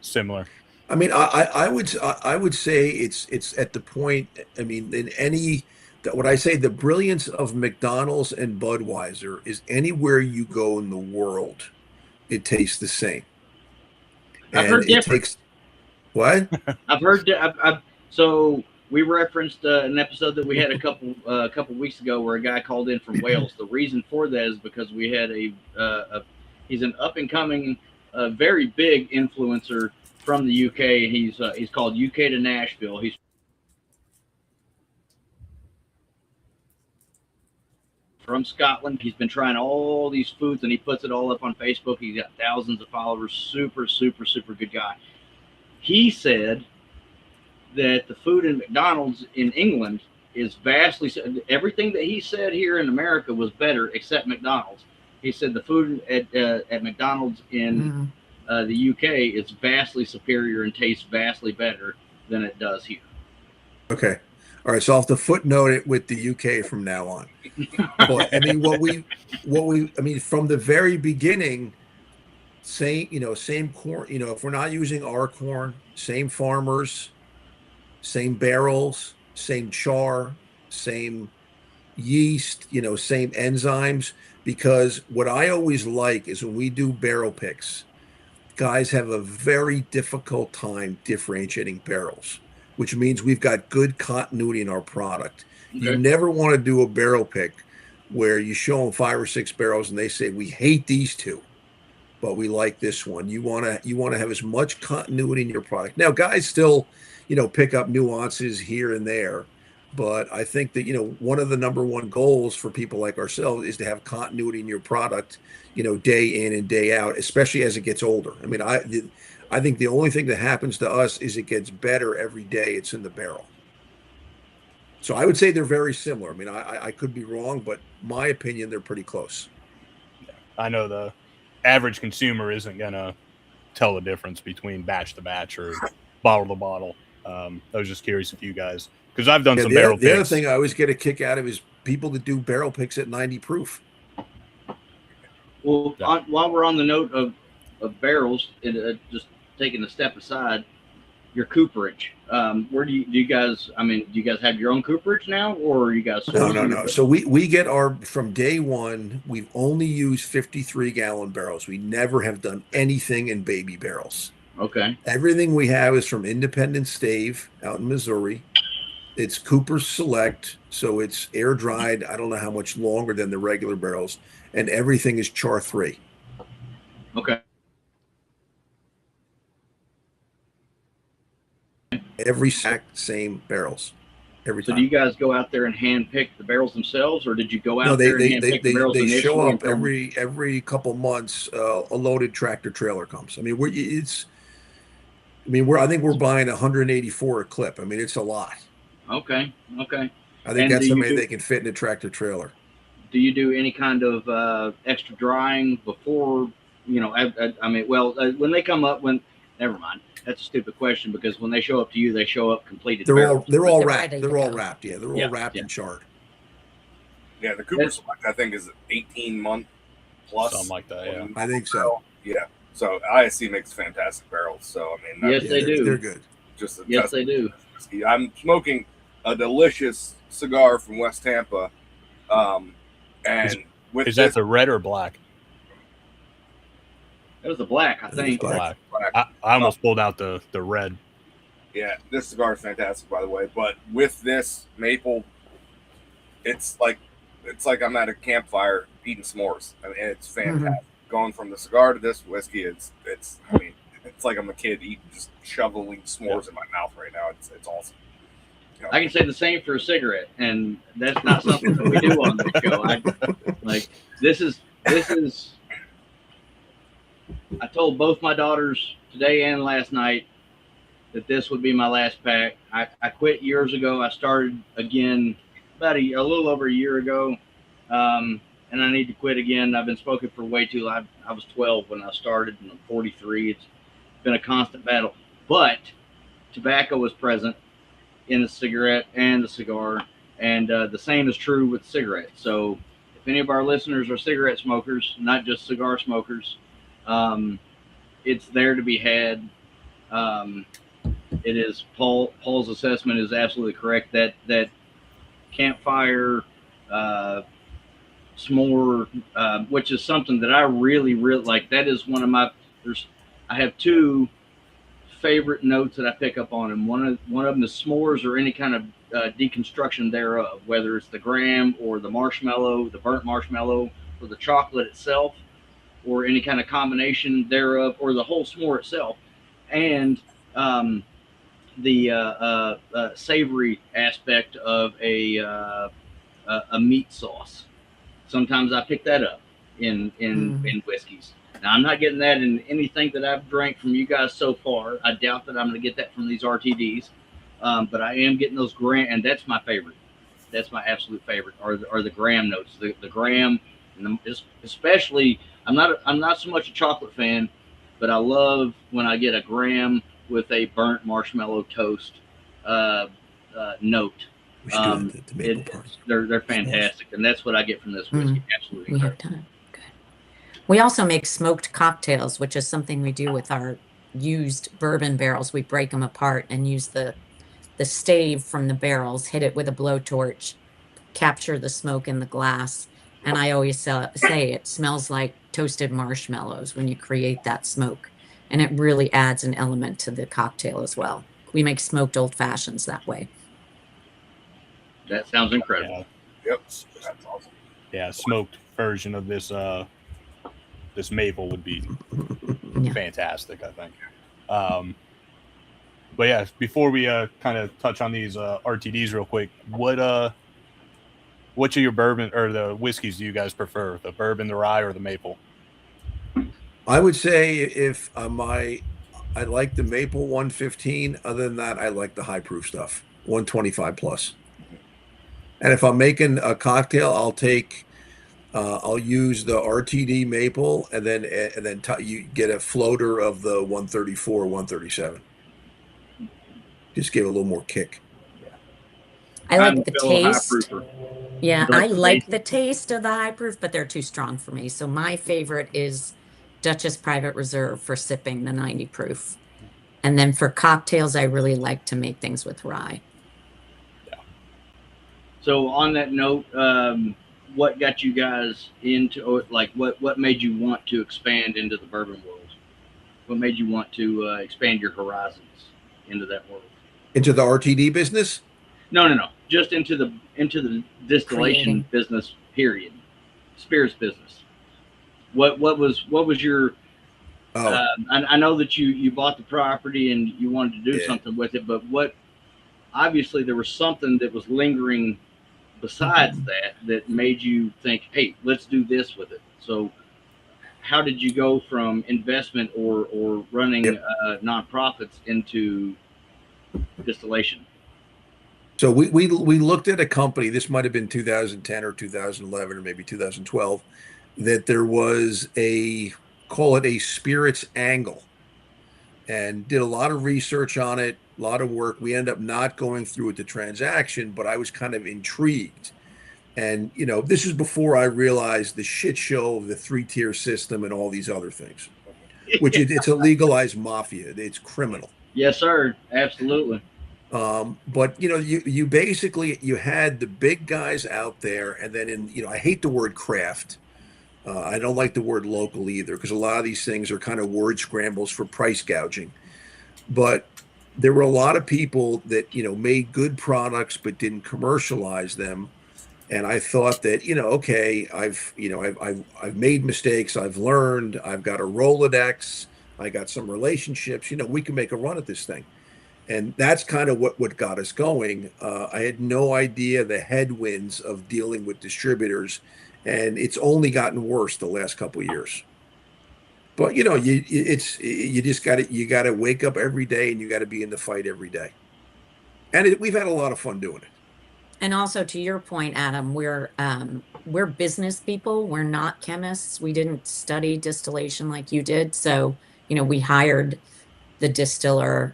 similar? I mean, I would say it's at the point. I mean, what I say, the brilliance of McDonald's and Budweiser is anywhere you go in the world, it tastes the same. I've heard different. What? I've heard. So we referenced an episode that we had a couple weeks ago where a guy called in from Wales. The reason for that is because we had he's an up and coming, very big influencer from the UK. He's called UK to Nashville. He's from Scotland. He's been trying all these foods and he puts it all up on Facebook. He's got thousands of followers. Super, super, super good guy. He said that the food in McDonald's in England is vastly, everything that he said here in America was better except McDonald's. He said the food at McDonald's in the UK is vastly superior and tastes vastly better than it does here. Okay. All right, so I'll have to footnote it with the UK from now on. But I mean, from the very beginning, same corn, if we're not using our corn, same farmers, same barrels, same char, same yeast, same enzymes, because what I always like is when we do barrel picks, guys have a very difficult time differentiating barrels, which means we've got good continuity in our product. Okay. You never want to do a barrel pick where you show them 5 or 6 barrels and they say, we hate these 2, but we like this one. You want to have as much continuity in your product. Now, guys still, pick up nuances here and there, but I think that, one of the #1 goals for people like ourselves is to have continuity in your product, day in and day out, especially as it gets older. I mean, I think the only thing that happens to us is it gets better every day it's in the barrel. So I would say they're very similar. I mean, I could be wrong, but my opinion, they're pretty close. I know the average consumer isn't going to tell the difference between batch to batch or bottle to bottle. I was just curious if you guys, because I've done some barrel picks. The other thing I always get a kick out of is people that do barrel picks at 90 proof. Well, while we're on the note of barrels, just taking a step aside, your cooperage. Where do you guys have your own cooperage now, or are you guys? No. So we get from day one, we've only used 53-gallon barrels. We never have done anything in baby barrels. Okay. Everything we have is from Independent Stave out in Missouri. It's Cooper Select, so it's air dried. I don't know how much longer than the regular barrels, and everything is Char 3. Okay. Every sack, same barrels. Every time. So do you guys go out there and hand pick the barrels themselves, or did you go out there and hand pick the barrels they initially? Show up every couple months. A loaded tractor trailer comes. I mean, I think we're buying 184 a clip. I mean, it's a lot. Okay. I think that's how many they can fit in a tractor trailer. Do you do any kind of extra drying before? When they come up, never mind. That's a stupid question because when they show up to you, they show up completed. They're all wrapped. They're all wrapped. Yeah, they're all wrapped and charred. Yeah, the Cooper Select I think is 18-month plus. Something like that. Yeah, I think so. Yeah. So ISC makes fantastic barrels. So I mean, yes, they do. They're good. Yes, they do. I'm smoking a delicious cigar from West Tampa, and is that the red or black? It was the black, I It was think. Black. Black. I almost pulled out the red. Yeah, this cigar is fantastic, by the way. But with this maple, it's like I'm at a campfire eating s'mores. I mean, it's fantastic. Going from the cigar to this whiskey, it's like I'm a kid eating, just shoveling s'mores in my mouth right now. It's awesome. You know? I can say the same for a cigarette, and that's not something that we do on this show. This is. I told both my daughters today and last night that this would be my last pack. I quit years ago. I started again about a little over a year ago, and I need to quit again. I've been smoking for way too long. I was 12 when I started, and I'm 43. It's been a constant battle. But tobacco was present in the cigarette and the cigar, and the same is true with cigarettes. So if any of our listeners are cigarette smokers, not just cigar smokers, it's there to be had. It is Paul's assessment is absolutely correct. That campfire s'more, which is something that I really like. That is one of my. I have two favorite notes that I pick up on, and one of them is s'mores or any kind of deconstruction thereof, whether it's the graham or the marshmallow, the burnt marshmallow, or the chocolate itself, or any kind of combination thereof, or the whole s'more itself, and the savory aspect of a meat sauce. Sometimes I pick that up in whiskeys. Now, I'm not getting that in anything that I've drank from you guys so far. I doubt that I'm going to get that from these RTDs, but I am getting those graham, and that's my favorite. That's my absolute favorite. Are the graham notes, the graham, and especially. I'm not so much a chocolate fan, but I love when I get a graham with a burnt marshmallow toast note. We should do it at the maple party. They're fantastic, and that's what I get from this whiskey. Absolutely, we have done. Good. We also make smoked cocktails, which is something we do with our used bourbon barrels. We break them apart and use the stave from the barrels, hit it with a blowtorch, capture the smoke in the glass. And I always say it smells like toasted marshmallows when you create that smoke. And it really adds an element to the cocktail as well. We make smoked old fashions that way. That sounds incredible. Yeah. Yep, that's awesome. Yeah, smoked version of this this maple would be fantastic, I think. But yeah, before we kind of touch on these RTDs real quick, which of your bourbon or the whiskeys do you guys prefer? The bourbon, the rye, or the maple? I would say if I like the maple 115. Other than that, I like the high proof stuff, 125 plus. And if I'm making a cocktail, I'll use the RTD maple, and then you get a floater of the 134 or 137. Just give it a little more kick. I like the taste. Yeah, I like the taste of the high proof, but they're too strong for me. So my favorite is Duchess Private Reserve for sipping, the 90 proof. And then for cocktails, I really like to make things with rye. Yeah. So on that note, what got you guys into, like, what made you want to expand into the bourbon world? What made you want to expand your horizons into that world? Into the RTD business? No. Just into the distillation business. Period. Spirits business. What was your? I know that you bought the property and you wanted to do something with it, but what? Obviously, there was something that was lingering besides that made you think, hey, let's do this with it. So, how did you go from investment or running nonprofits into distillation? So we looked at a company, this might have been 2010 or 2011 or maybe 2012, that there was call it a spirits angle, and did a lot of research on it, a lot of work. We ended up not going through with the transaction, but I was kind of intrigued. And, this is before I realized the shit show of the 3-tier system and all these other things, which it's a legalized mafia. It's criminal. Yes, sir. Absolutely. But you basically, you had the big guys out there, and then I hate the word craft, I don't like the word local either, because a lot of these things are kind of word scrambles for price gouging. But there were a lot of people that, made good products but didn't commercialize them. And I thought that, okay, I've made mistakes, I've learned, I've got a Rolodex, I got some relationships, we can make a run at this thing. And that's kind of what got us going. I had no idea the headwinds of dealing with distributors, and it's only gotten worse the last couple of years. But you just got to wake up every day, and you got to be in the fight every day. And we've had a lot of fun doing it. And also, to your point, Adam, we're business people. We're not chemists. We didn't study distillation like you did. So, we hired the distiller.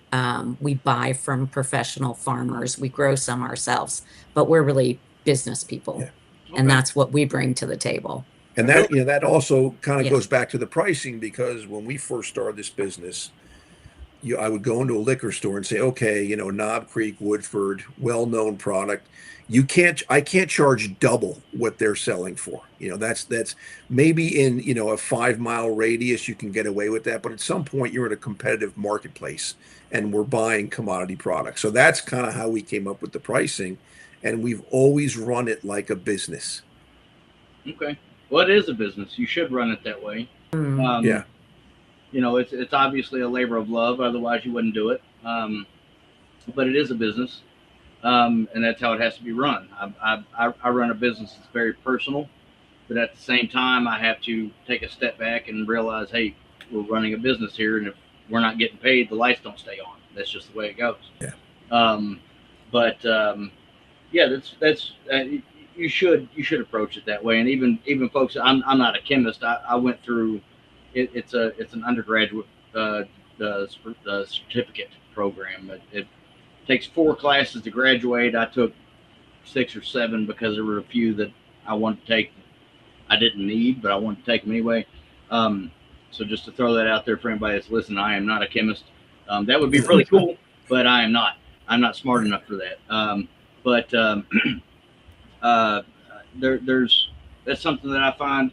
We buy from professional farmers. We grow some ourselves, but we're really business people. Yeah. And that's what we bring to the table. And that also kind of goes back to the pricing, because when we first started this business, I would go into a liquor store and say, okay, Knob Creek, Woodford, well-known product. I can't charge double what they're selling for. That's maybe in, a 5-mile radius, you can get away with that. But at some point you're in a competitive marketplace and we're buying commodity products. So that's kind of how we came up with the pricing. And we've always run it like a business. Okay. Well, it is a business. You should run it that way. Yeah. It's obviously a labor of love. Otherwise you wouldn't do it. But it is a business. And that's how it has to be run. I run a business that's very personal, but at the same time, I have to take a step back and realize, hey, we're running a business here, and if we're not getting paid, the lights don't stay on. That's just the way it goes. Yeah. That's you should approach it that way. And even folks, I'm not a chemist. I went through it's an undergraduate the certificate program. It takes 4 classes to graduate. I took 6 or 7 because there were a few that I wanted to take. I didn't need, but I wanted to take them anyway. So just to throw that out there for anybody that's listening, I am not a chemist. That would be really cool, but I am not. I'm not smart enough for that. That's something that I find,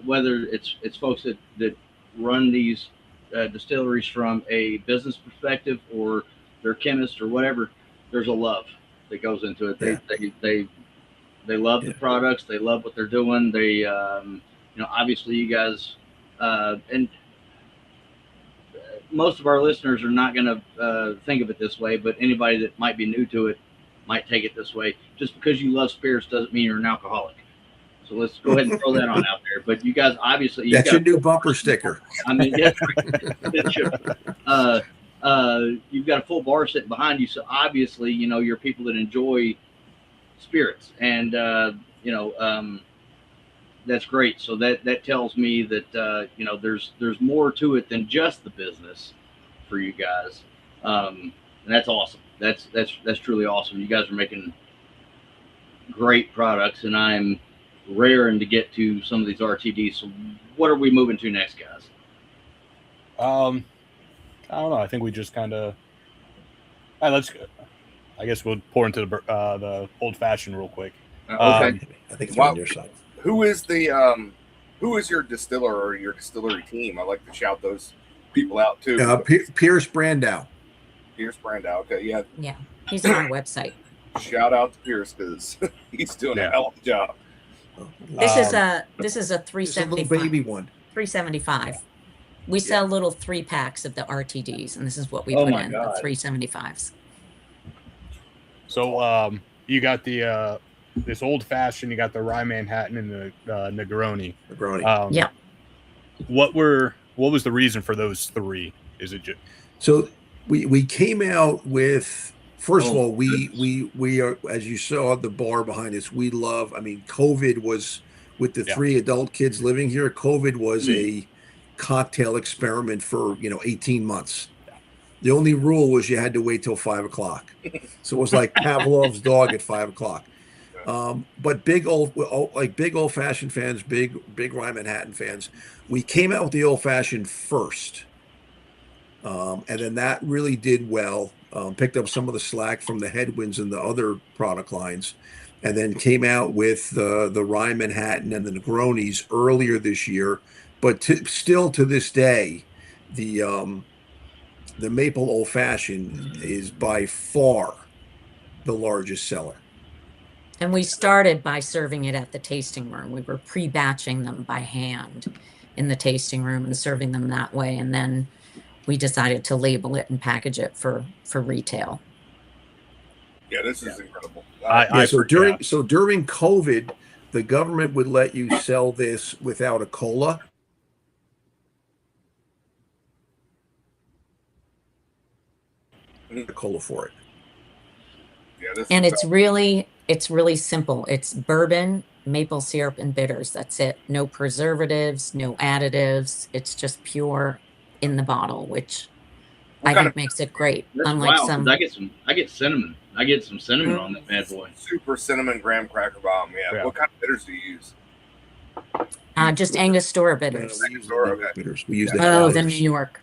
whether it's folks that run these distilleries from a business perspective, or they're chemists or whatever, there's a love that goes into it. They love the products. They love what they're doing. They, obviously you guys, and most of our listeners are not going to think of it this way, but anybody that might be new to it might take it this way. Just because you love spirits doesn't mean you're an alcoholic. So let's go ahead and throw that on out there. But you guys, obviously, that's your new bumper sticker. I mean, yes, you've got a full bar sitting behind you, so obviously, you're people that enjoy spirits, and that's great. So that tells me that there's more to it than just the business for you guys, and that's awesome. That's truly awesome. You guys are making great products, and I'm raring to get to some of these RTDs. So what are we moving to next, guys? I don't know. I think we just kind of I guess we'll pour into the old fashioned real quick. Okay. I think it's on your side. Who is your distiller or your distillery team? I like to shout those people out too. Pierce Brandow. Pierce Brandow. Okay, yeah. Yeah, he's on our website. Shout out to Pierce, because he's doing a hell of a job. This is a 375. Baby one. 375. We sell little 3-packs of the RTDs, and this is what we put in, the 375s. So you got the this old fashioned, you got the Rye Manhattan and the Negroni. Yeah. What was the reason for those 3? Is it just so we came out with, first of all, we are, as you saw the bar behind us, we love, COVID was, with the 3 adult kids living here, COVID was a cocktail experiment for 18 months. The only rule was you had to wait till 5 o'clock. So it was like Pavlov's dog at 5 o'clock. But big old fashioned fans, big Rye Manhattan fans, we came out with the old fashioned first. And then that really did well. picked up some of the slack from the headwinds in the other product lines, and then came out with the Rye Manhattan and the Negronis earlier this year. But still to this day, the Maple Old Fashioned is by far the largest seller. And we started by serving it at the tasting room. We were pre-batching them by hand in the tasting room and serving them that way. And then we decided to label it and package it for retail. Yeah, this is incredible. So during COVID, the government would let you sell this without a cola. A cola for it. Yeah, and it's really simple. It's bourbon, maple syrup, and bitters. That's it. No preservatives, no additives. It's just pure in the bottle, which I think makes it great. Unlike some, I get cinnamon. I get some cinnamon on that bad boy. Super cinnamon graham cracker bomb. Yeah. What kind of bitters do you use? Just Angostura bitters. Bitters. We use the New York.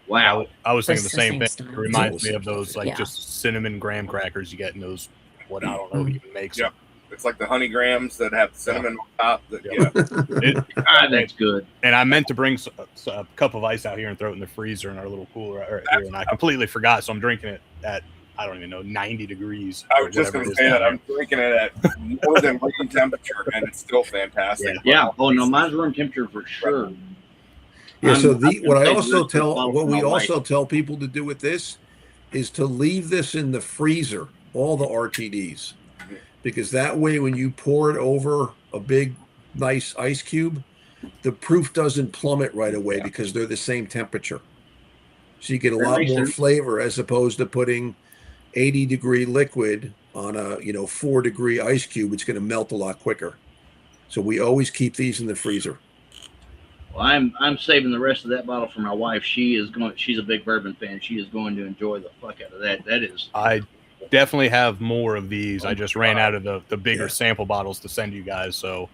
Wow. I was thinking the same thing. It reminds me of those just cinnamon graham crackers you get in those, what I don't know who even makes them. It's like the honey grams that have cinnamon on top. That's good. And I meant to bring a cup of ice out here and throw it in the freezer in our little cooler right here, and I completely forgot. So I'm drinking it at, I don't even know, 90 degrees. I was just going to say that. I'm drinking it at more than room temperature, and it's still fantastic. Yeah. Oh, no, mine's room temperature for sure. Yeah, so what we also tell people to do with this is to leave this in the freezer, all the RTDs, because that way when you pour it over a big, nice ice cube, the proof doesn't plummet right away because they're the same temperature. So you get a lot more flavor as opposed to putting 80-degree liquid on a 4-degree ice cube. It's going to melt a lot quicker. So we always keep these in the freezer. Well, I'm saving the rest of that bottle for my wife. She's a big bourbon fan. She is going to enjoy the fuck out of that. I definitely have more of these. I just ran out of the bigger sample bottles to send you guys. So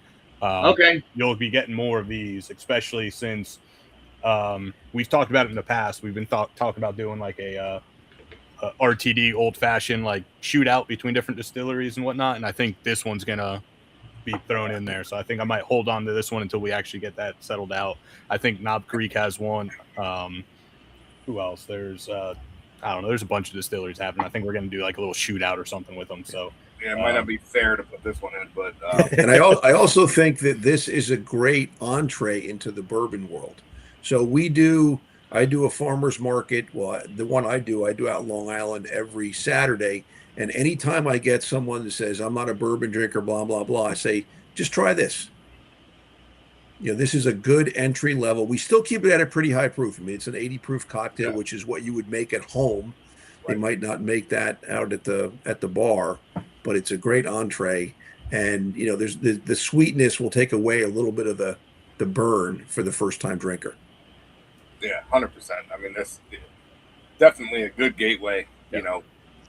you'll be getting more of these, especially since we've talked about it in the past. We've been talking about doing like a RTD old fashioned like shootout between different distilleries and whatnot. And I think this one's gonna be thrown in there, so I think I might hold on to this one until we actually get that settled out. I think Knob Creek has one. Who else? There's I don't know, there's a bunch of distilleries happening. I think we're going to do like a little shootout or something with them. So it might not be fair to put this one in, but and I also think that this is a great entree into the bourbon world. So I do a farmer's market. Well, the one I do out Long Island every Saturday. And anytime I get someone that says, I'm not a bourbon drinker, blah, blah, blah, I say, just try this. This is a good entry level. We still keep it at a pretty high proof. I mean, it's an 80 proof cocktail, which is what you would make at home. Right. They might not make that out at the bar, but it's a great entree. And, there's the sweetness will take away a little bit of the burn for the first time drinker. Yeah, 100%. I mean, that's definitely a good gateway,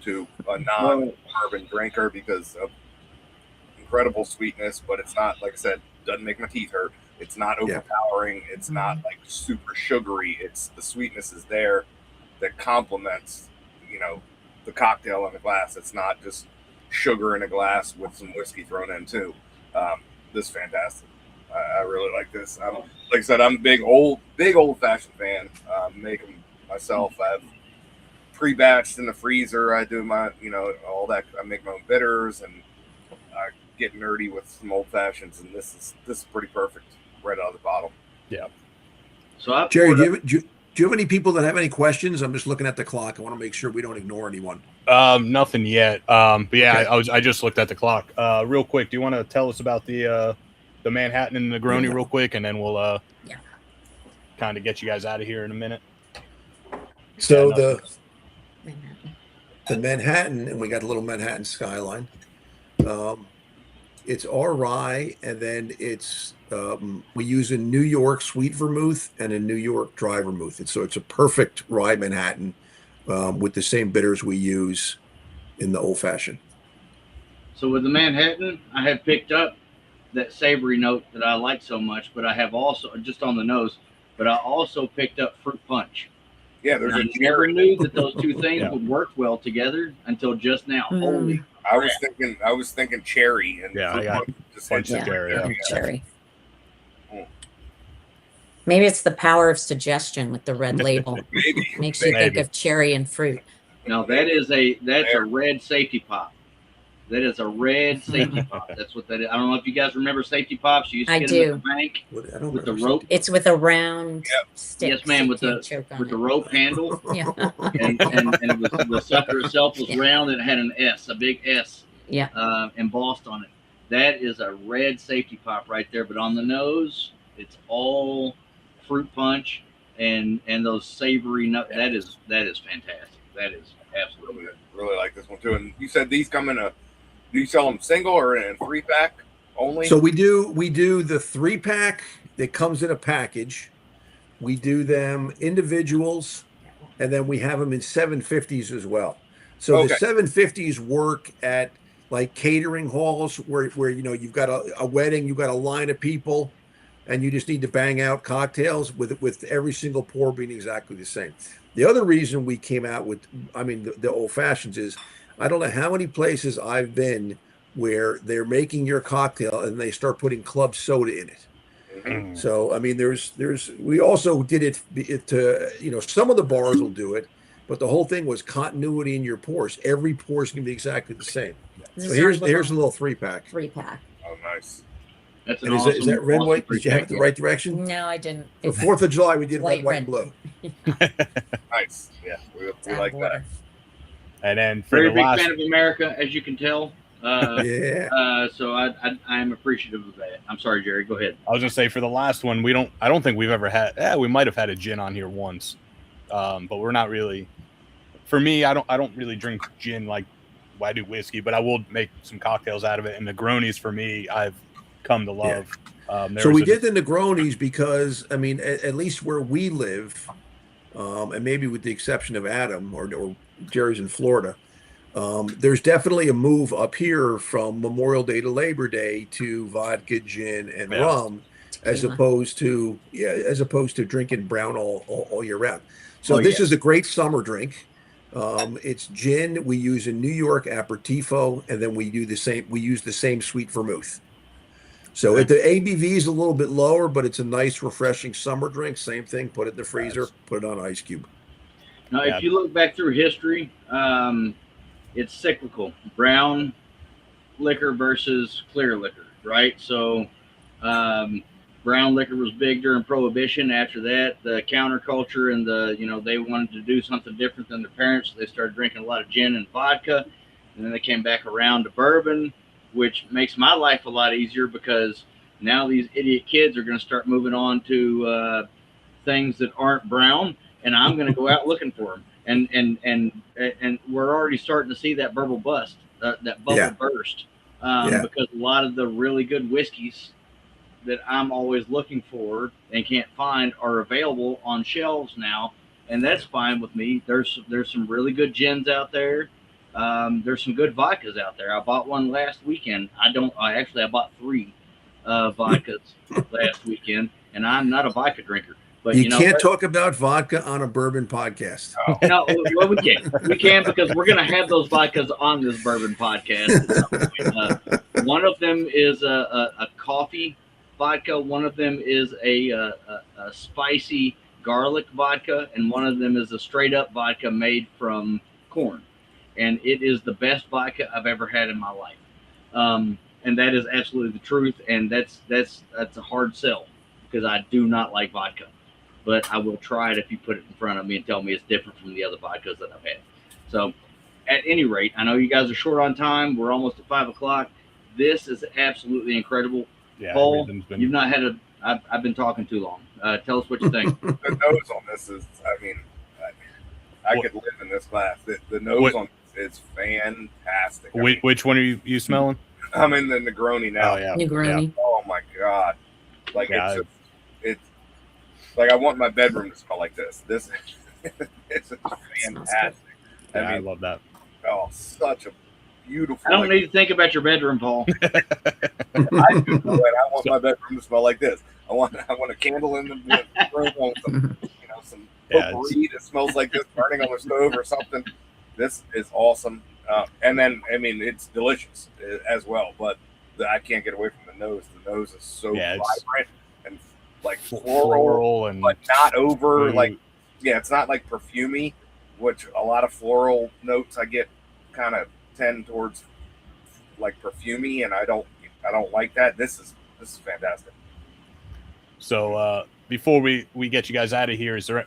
to a non-bourbon drinker because of incredible sweetness, but it's not, like I said, doesn't make my teeth hurt. It's not overpowering. It's not like super sugary. It's the sweetness is there that complements, the cocktail in the glass. It's not just sugar in a glass with some whiskey thrown in too. This is fantastic. I really like this. Like I said, I'm a big old fashioned fan. Make them myself. I've pre-batched in the freezer. I do my, all that. I make my own bitters and I get nerdy with some old fashions. And this is pretty perfect right out of the bottle. Yeah. So Jerry, do you have any people that have any questions? I'm just looking at the clock. I want to make sure we don't ignore anyone. Nothing yet. But yeah, okay. I just looked at the clock. Real quick, do you want to tell us about the Manhattan and the Negroni real quick, and then we'll kind of get you guys out of here in a minute. So the Manhattan, and we got a little Manhattan skyline. It's our rye, and then it's we use a New York sweet vermouth and a New York dry vermouth. So it's a perfect rye Manhattan with the same bitters we use in the old fashioned. So with the Manhattan, I have picked up that savory note that I like so much, but I have also just on the nose. But I also picked up fruit punch. Yeah, there's I a never cherry. knew that those two things Yeah. would work well together until just now. Mm. Holy I was thinking cherry and Yeah, I fruit got punch just bunch hit of Yeah, cherry. and Yeah. cherry. Mm. Maybe it's the power of suggestion with the red label. Maybe. Makes you think Maybe. of cherry and fruit. No, that's a red safety pop. That is a red safety pop. That's what that is. I don't know if you guys remember safety pops. You used to I get them do. at the bank I don't with the remember rope. something. It's with a round stick. Yes, ma'am, so with you can't the choke on with the it. rope handle, Yeah. and it was, the sucker itself was Yeah. round and it had an S, a big S, Yeah. embossed on it. That is a red safety pop right there. But on the nose, it's all fruit punch and those savory nut. That is fantastic. That is absolutely good. Really like this one too. And you said these come in a. Do you sell them single or in a 3-pack only? So we do the 3-pack that comes in a package. We do them individuals, and then we have them in 750s as well. So the Okay. 750s work at like catering halls where you've got a wedding, you've got a line of people, and you just need to bang out cocktails with every single pour being exactly the same. The other reason we came out with, the old fashions is, I don't know how many places I've been where they're making your cocktail and they start putting club soda in it. Mhm. So we also did it to some of the bars will do it, but the whole thing was continuity in your pours. Every pour is going to be exactly the same. This So is our here's a little 3-pack. 3-pack. Oh, nice. That's an And awesome. is that red, awesome white? Did you have it the 3-pack. right direction? No, I didn't. For 4th of July, we did Light red, white, and red. blue. Nice. Yeah, we It's like out of order. that. And then for Very the big last, fan of America, as you can tell. Yeah. So I am appreciative of that. I'm sorry, Jerry. Go ahead. I was gonna say for the last one, I don't think we've ever had. We might have had a gin on here once, but we're not really. For me, I don't really drink gin like I do whiskey, but I will make some cocktails out of it. And Negronis for me, I've come to love. So we did the Negronis because, at least where we live, and maybe with the exception of Adam or Jerry's in Florida, there's definitely a move up here from Memorial Day to Labor Day to vodka, gin, and Yeah. rum, as Tequila. opposed to drinking brown all year round. So Oh, this yeah. is a great summer drink. It's gin. We use a New York aperitivo, and then we use the same sweet vermouth. So Okay. the ABV is a little bit lower, but it's a nice, refreshing summer drink. Same thing. Put it in the freezer. Nice. Put it on ice cube. Now, Yeah. if you look back through history, it's cyclical. Brown liquor versus clear liquor, right? So brown liquor was big during Prohibition. After that, the counterculture and they wanted to do something different than their parents. So they started drinking a lot of gin and vodka. And then they came back around to bourbon, which makes my life a lot easier because now these idiot kids are going to start moving on to things that aren't brown, and I'm going to go out looking for them. And we're already starting to see that bubble burst, because a lot of the really good whiskeys that I'm always looking for and can't find are available on shelves now, and that's fine with me. There's some really good gins out there. There's some good vodkas out there. I bought one last weekend. I bought 3 vodkas last weekend, and I'm not a vodka drinker. But you can't talk about vodka on a bourbon podcast. No, well, we can because we're going to have those vodkas on this bourbon podcast. One of them is a coffee vodka. One of them is a spicy garlic vodka, and one of them is a straight up vodka made from corn. And it is the best vodka I've ever had in my life. And that is absolutely the truth. And that's a hard sell because I do not like vodka. But I will try it if you put it in front of me and tell me it's different from the other vodkas that I've had. So at any rate, I know you guys are short on time. We're almost at 5 o'clock. This is absolutely incredible. Yeah, Paul, everything's been- you've not had I've been talking too long. Tell us what you think. The nose on this is, I could live in this glass. The nose on this is fantastic. Which one are you smelling? I'm in the Negroni now. Oh yeah, Negroni. Oh my god! Like Yeah, it's like I want my bedroom to smell like this. This it's fantastic. yeah, I love that. Oh, such a beautiful. I don't need to think about your bedroom, Paul. I do know it. I want my bedroom to smell like this. I want a candle in the room, some Yeah, potpourri that smells like this burning on the stove or something. This is awesome. And then, I mean, it's delicious as well, but I can't get away from the nose. The nose is so vibrant and like floral and but not over like, it's not like perfumey, which a lot of floral notes I get kind of tend towards like perfumey, and I don't like that. This is fantastic. So before we get you guys out of here, is there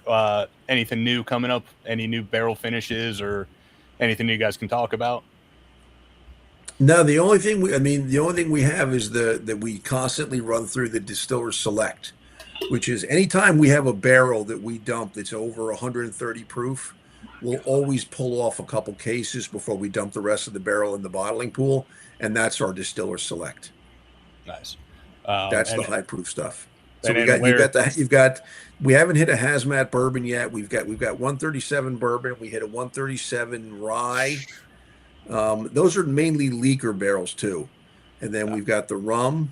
anything new coming up? Any new barrel finishes or anything you guys can talk about? No, the only thing we have is that we constantly run through the Distiller Select, which is anytime we have a barrel that we dump that's over 130 proof, we'll always pull off a couple cases before we dump the rest of the barrel in the bottling pool, and that's our Distiller Select. Nice. That's the high proof stuff. So we haven't hit a hazmat bourbon yet. We've got 137 bourbon. We hit a 137 rye. Those are mainly leaker barrels too. And then we've got the rum,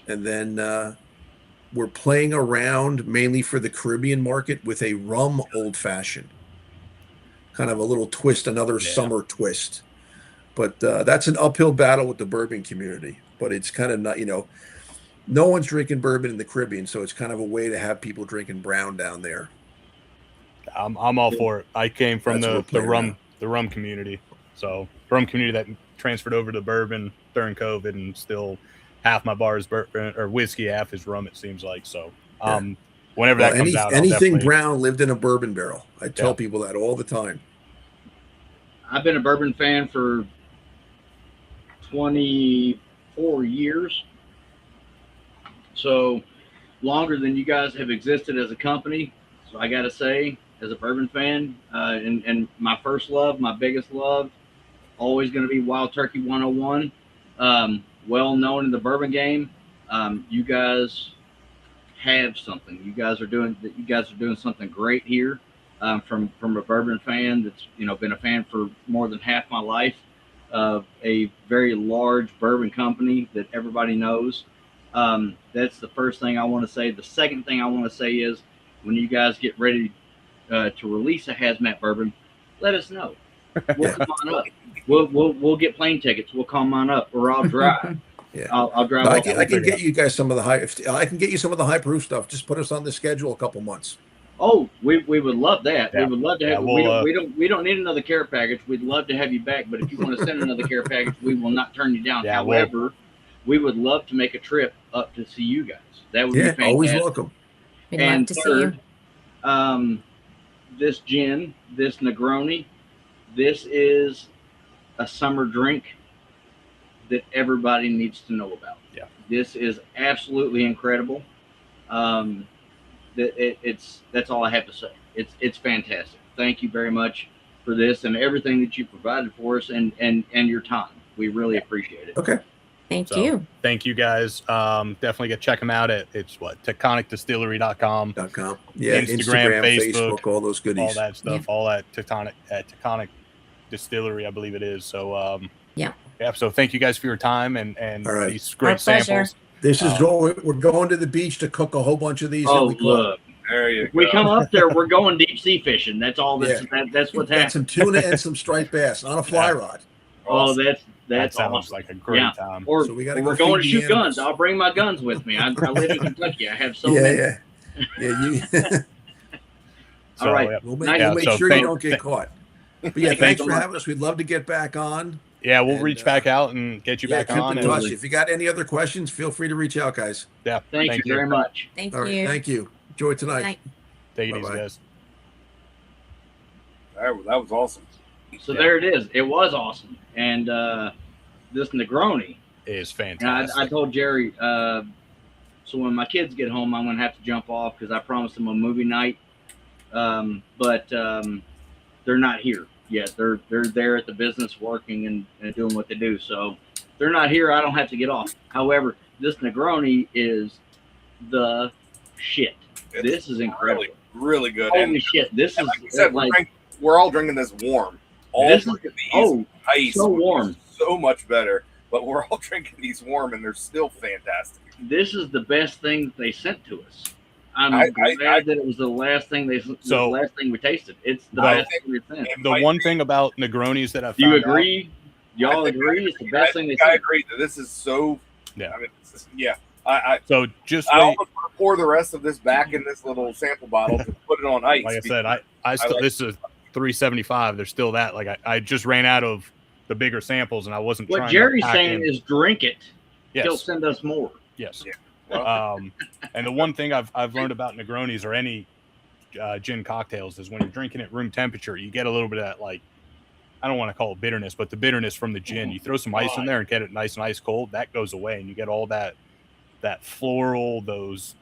and then we're playing around mainly for the Caribbean market with a rum old fashioned, kind of a little twist, another summer twist. But that's an uphill battle with the bourbon community. But it's kind of not, no one's drinking bourbon in the Caribbean, so it's kind of a way to have people drinking brown down there. I'm all for it. I came from the rum community, so rum community that transferred over to bourbon during COVID, and still half my bar is bourbon or whiskey, half is rum. It seems like so. Whenever that comes out, anything brown lived in a bourbon barrel. I tell people that all the time. I've been a bourbon fan for 24 years. So longer than you guys have existed as a company. So I got to say, as a bourbon fan, and my first love, my biggest love, always going to be Wild Turkey 101. Well known in the bourbon game. You guys have something. You guys are doing something great here. From a bourbon fan that's been a fan for more than half my life of a very large bourbon company that everybody knows. That's the first thing I want to say. The second thing I want to say is when you guys get ready to release a hazmat bourbon, let us know. We'll come on up. We'll get plane tickets. We'll come on up, or I'll drive. I'll drive. I can get you guys some of the high. I can get you some of the high proof stuff. Just put us on the schedule a couple months. Oh, we would love that. Yeah. We would love to have. We don't need another care package. We'd love to have you back. But if you want to send another care package, we will not turn you down. However, we would love to make a trip up to see you guys. That would be fantastic. Always welcome. We'd love to see you. This gin, this Negroni, this is a summer drink that everybody needs to know about. Yeah. This is absolutely incredible. That's all I have to say. It's fantastic. Thank you very much for this and everything that you provided for us and your time. We really appreciate it. Okay. Thank you. Thank you guys. Definitely check them out at taconicdistillery.com. Yeah, Instagram, Facebook, all those goodies. All that stuff, all that Taconic Distillery, I believe it is. So yeah. So thank you guys for your time and right. These great samples. This is we're going to the beach to cook a whole bunch of these. Oh, look. There you go. We come up there, we're going deep sea fishing. That's all that's what's happening. Some tuna and some striped bass on a fly rod. Oh, that sounds awesome. like a great time. Or so we're going to shoot guns. I'll bring my guns with me. I live in Kentucky. I have so many. All right. We'll make sure you don't get caught. But thanks for having us. We'd love to get back on. Yeah, we'll reach back out and get you back on. Keep in touch. If you got any other questions, feel free to reach out, guys. Yeah. Thank you very much. Thank All you. Right, thank you. Enjoy tonight. Take it easy, guys. That was awesome. So there it is. It was awesome. And this Negroni is fantastic. I told Jerry, so when my kids get home, I'm going to have to jump off because I promised them a movie night. But they're not here yet. They're there at the business working and doing what they do. So they're not here. I don't have to get off. However, this Negroni is the shit. This is incredible. Really good. Holy shit. This is like you said, we're all drinking this warm. Ice so warm. So much better. But we're all drinking these warm and they're still fantastic. This is the best thing that they sent to us. I'm glad that it was the last thing the last thing we tasted. It's the best thing we've seen. The one thing about Negronis that I found Do you agree? Y'all agree? It's the best thing they I agree that this is so. Yeah. I mean, yeah. So just I wait. almost want to pour the rest of this back in this little sample bottle to put it on ice. Like I said, I still this is 375. There's still that. Like I just ran out of the bigger samples, and I wasn't. What trying Jerry's to pack saying in. is drink it. Yes. He'll send us more. Yes. Yeah. Well, And the one thing I've learned about Negronis or any gin cocktails is when you're drinking at room temperature, you get a little bit of that, like, I don't want to call it bitterness, but the bitterness from the gin. You throw some ice in there and get it nice and ice cold, that goes away, and you get all that floral, those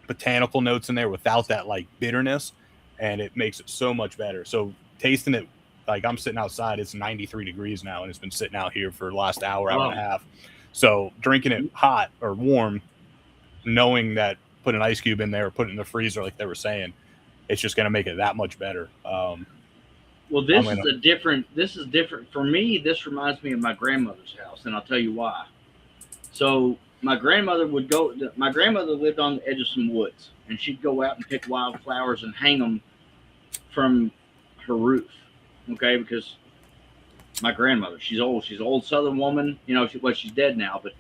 botanical notes in there without that like bitterness, and it makes it so much better. So tasting it, like I'm sitting outside, it's 93 degrees now, and it's been sitting out here for the last hour and a half. So drinking it hot or warm, knowing that put an ice cube in there or put it in the freezer, like they were saying, it's just going to make it that much better. Well, this is different for me. This reminds me of my grandmother's house, and I'll tell you why. So my grandmother lived on the edge of some woods, and she'd go out and pick wildflowers and hang them from her roof. Okay, because my grandmother, she's old. She's an old Southern woman. You know, she's dead now, but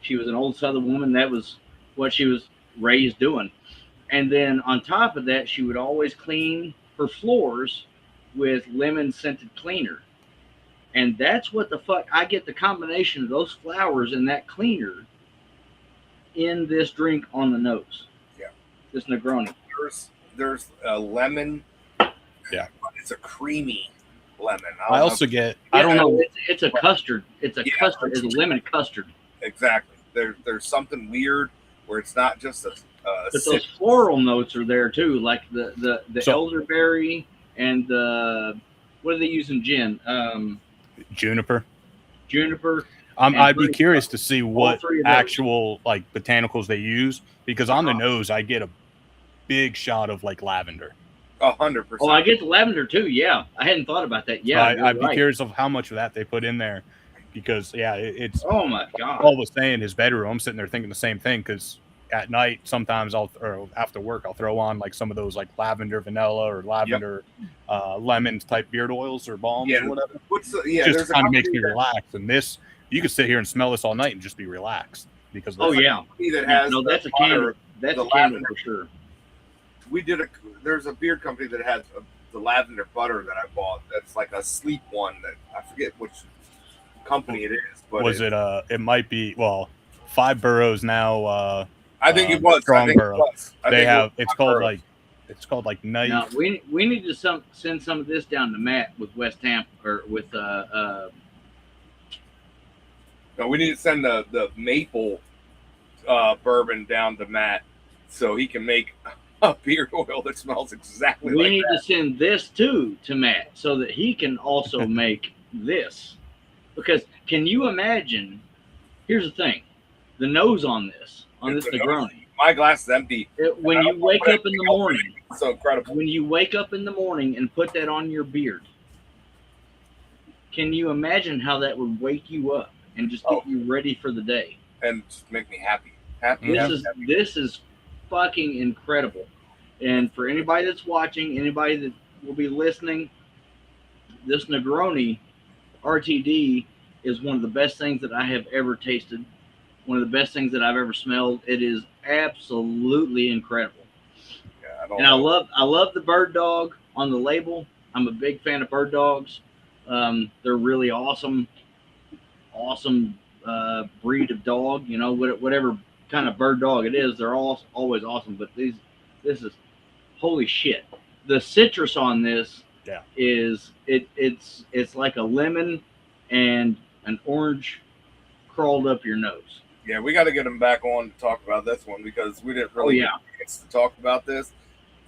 she was an old Southern woman. That was what she was raised doing. And then on top of that, she would always clean her floors with lemon scented cleaner. And that's what the fuck, I get the combination of those flowers and that cleaner in this drink on the nose. Yeah. This Negroni. There's a lemon. Yeah. It's a creamy lemon. I also get, I don't know. It's a custard. It's a custard. It's a lemon custard. Exactly. There's something weird where it's not just a but those floral notes are there too, like the elderberry and the, what do they use in gin? Juniper. I'd be curious to see what actual like botanicals they use, because on the nose I get a big shot of like lavender. 100%. Oh, I get the lavender too. Yeah, I hadn't thought about that. Yeah, I'd be curious of how much of that they put in there, because it's. Oh my god! Paul was saying his bedroom. I'm sitting there thinking the same thing, because at night sometimes or after work I'll throw on like some of those like lavender vanilla or lavender lemon type beard oils or balms or whatever. Just kind of makes me relax. And this, you could sit here and smell this all night and just be relaxed because. That's a candle. That's a candle for sure. There's a beard company that has the lavender butter that I bought. That's like a sleep one that I forget which company it is. But it might be, well, 5 Boroughs now. I think it was Strong Borough. It's called like Night. No, we need to send some of this down to Matt with West Tampa or with No, we need to send the maple bourbon down to Matt so he can make a beard oil that smells exactly like that. We need to send this too to Matt so that he can also make this. Because can you imagine? Here's the thing: the nose on this Negroni. My glass is empty. When you wake up in the morning, so incredible. When you wake up in the morning and put that on your beard, can you imagine how that would wake you up and just get you ready for the day and just make me happy? This is fucking incredible. And for anybody that's watching, anybody that will be listening, this Negroni RTD is one of the best things that I have ever tasted. One of the best things that I've ever smelled. It is absolutely incredible. I love the bird dog on the label. I'm a big fan of bird dogs. They're really awesome breed of dog. You know, whatever kind of bird dog it is, they're all always awesome. But this is holy shit. The citrus on this is it's like a lemon and an orange crawled up your nose. Yeah, we got to get them back on to talk about this one because we didn't really get a chance to talk about this.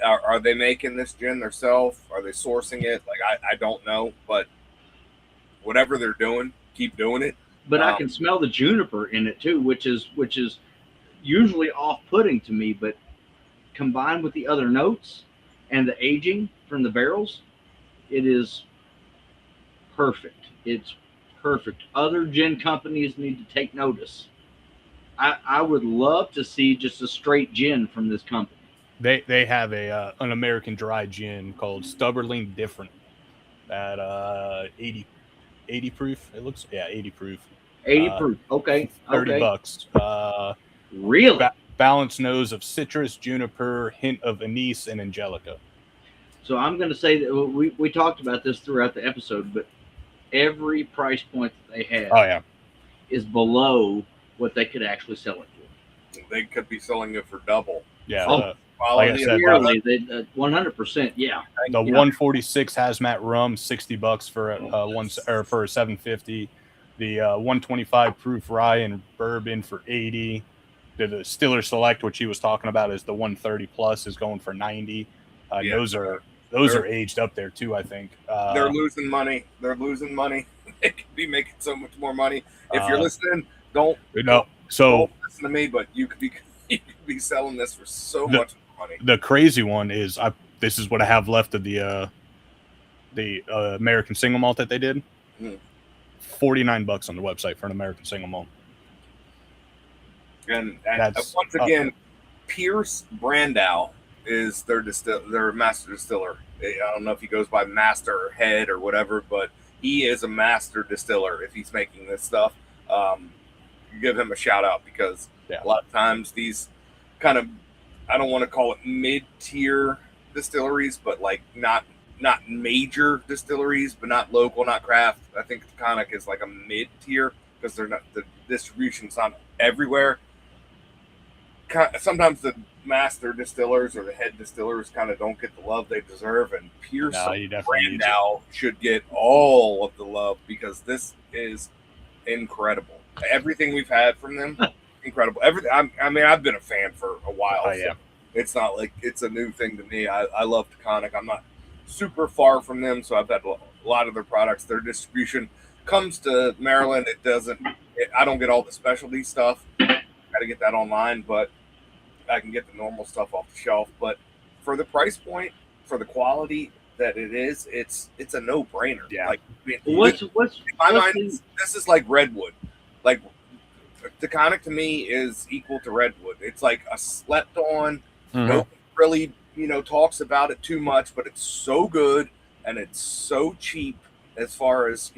Are they making this gin themselves? Are they sourcing it? Like I don't know, but whatever they're doing, keep doing it. But I can smell the juniper in it too, which is usually off-putting to me, but combined with the other notes and the aging from the barrels, it is perfect. It's perfect. Other gin companies need to take notice. I would love to see just a straight gin from this company. They have an American dry gin called Stubbornly Different at 80 proof. It looks 80 proof. 80 proof. Okay. $30. Really? Balanced nose of citrus, juniper, hint of anise, and angelica. So I'm going to say that we talked about this throughout the episode, but every price point that they have is below what they could actually sell it for. They could be selling it for double. Yeah. Like I said, 100%. Yeah. The 146 hazmat rum, $60 for a 750. The 125 proof rye and bourbon for 80. The Distiller Select, which he was talking about, is the 130 plus, is going for 90. Those are aged up there too, I think. They're losing money. They could be making so much more money. If you're listening, don't listen to me, but you could be selling this for so much money. The crazy one is this is what I have left of the American single malt that they did. $49 on the website for an American single malt. And once again, Pierce Brandow is their master distiller. I don't know if he goes by master or head or whatever, but he is a master distiller if he's making this stuff. Give him a shout out, because a lot of times these kind of, I don't want to call it mid-tier distilleries, but like not major distilleries, but not local, not craft. I think Taconic is like a mid-tier because the distribution's not everywhere. Sometimes the master distillers or the head distillers kind of don't get the love they deserve, and Pierce Brandow should get all of the love, because this is incredible. Everything we've had from them, incredible. Everything. I mean, I've been a fan for a while. So it's not like it's a new thing to me. I love Taconic. I'm not super far from them, so I've had a lot of their products. Their distribution comes to Maryland. I don't get all the specialty stuff. Got to get that online, but I can get the normal stuff off the shelf. But for the price point, for the quality that it is, it's a no-brainer. Yeah. Like, what's in my mind, this is like Redwood. Like, Taconic to me is equal to Redwood. It's like a slept on. Nobody really, talks about it too much, but it's so good and it's so cheap as far as,